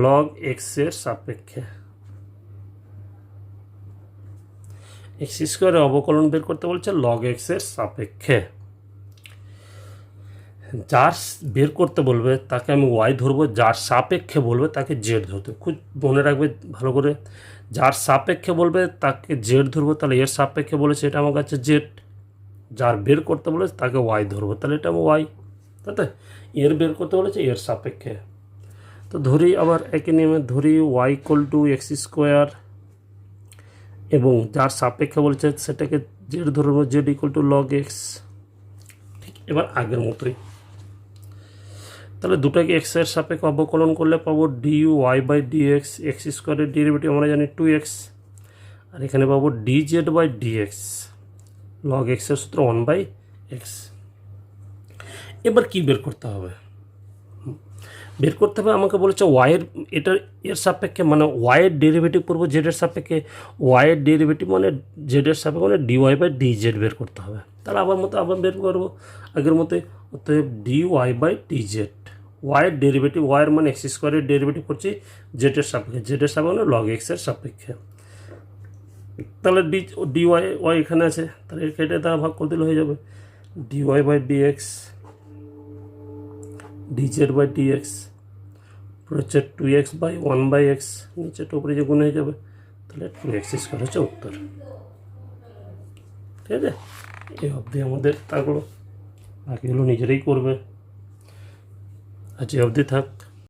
লগ এক্সের সাপেক্ষে এক্স স্কোয়ারের অবকলন বের করতে বলছে লগ এক্সের সাপেক্ষে। যার বের করতে বলবে তাকে আমি ওয়াই ধরবো, যার সাপেক্ষে বলবে তাকে জেড ধরতে, খুব মনে রাখবে ভালো করে। যার সাপেক্ষে বলবে তাকে জেড ধরবো, তাহলে এর সাপেক্ষে বলেছে এটা আমার কাছে জেড, যার বের করতে বলেছে তাকে ওয়াই ধরবো, তাহলে এটা আমার ওয়াই, তাই তো? এর বের করতে বলেছে এর সাপেক্ষে, তো ধরি আবার একই নিয়মে ধরি Y equal to x square, এবং যার সাপেক্ষে বলেছে সেটাকে জেড ধরবো, Z equal to log x. ঠিক এবার আগের মতোই, তাহলে দুটাকে এক্সের সাপেক্ষে অবকলন করলে পাবো D Y by D X, x স্কোয়ারের ডেরিভেটিভ আমরা জানি 2x, আর এখানে পাবো D Z by D X, log এক্সের সূত্র 1/x। এবার কি বের করতে হবে? বের করতে হবে আমাকে বলেছে ওয়াইয়ের এর সাপেক্ষে মানে ওয়াইয়ের ডেরিভেটিভ করবো জেডের সাপেক্ষে, ওয়াইয়ের ডেরিভেটিভ মানে জেডের সাপেক্ষে মানে ডিওয়াই বাই ডি জেড বের করতে হবে। তাহলে আবার বের করবো আগের মতোই, অতএব D Y by D Z, ওয়াইয়ের ডেরিভেটিভ, ওয়াইয়ের মানে এক্স স্কোয়ারের ডেরিভেটিভ করছি জেডের সাপেক্ষে, জেডের সাপেক্ষে মানে লগ এক্সের সাপেক্ষে। তাহলে ডি ওয়াই এখানে আছে, তাহলে কেটে দ্বারা ভাগ করে দিলে হয়ে যাবে D Y by D X D Z by D X হচ্ছে 2x বাই 1/x, নিচেটা উপরে যে গুণ হয়ে যাবে, তাহলে 2x স্কোয়ার হচ্ছে উত্তর। ঠিক আছে, এই অবধি আমাদের তারপর বাকিগুলো নিজেরাই করবে, আজ এই অবধি থাক।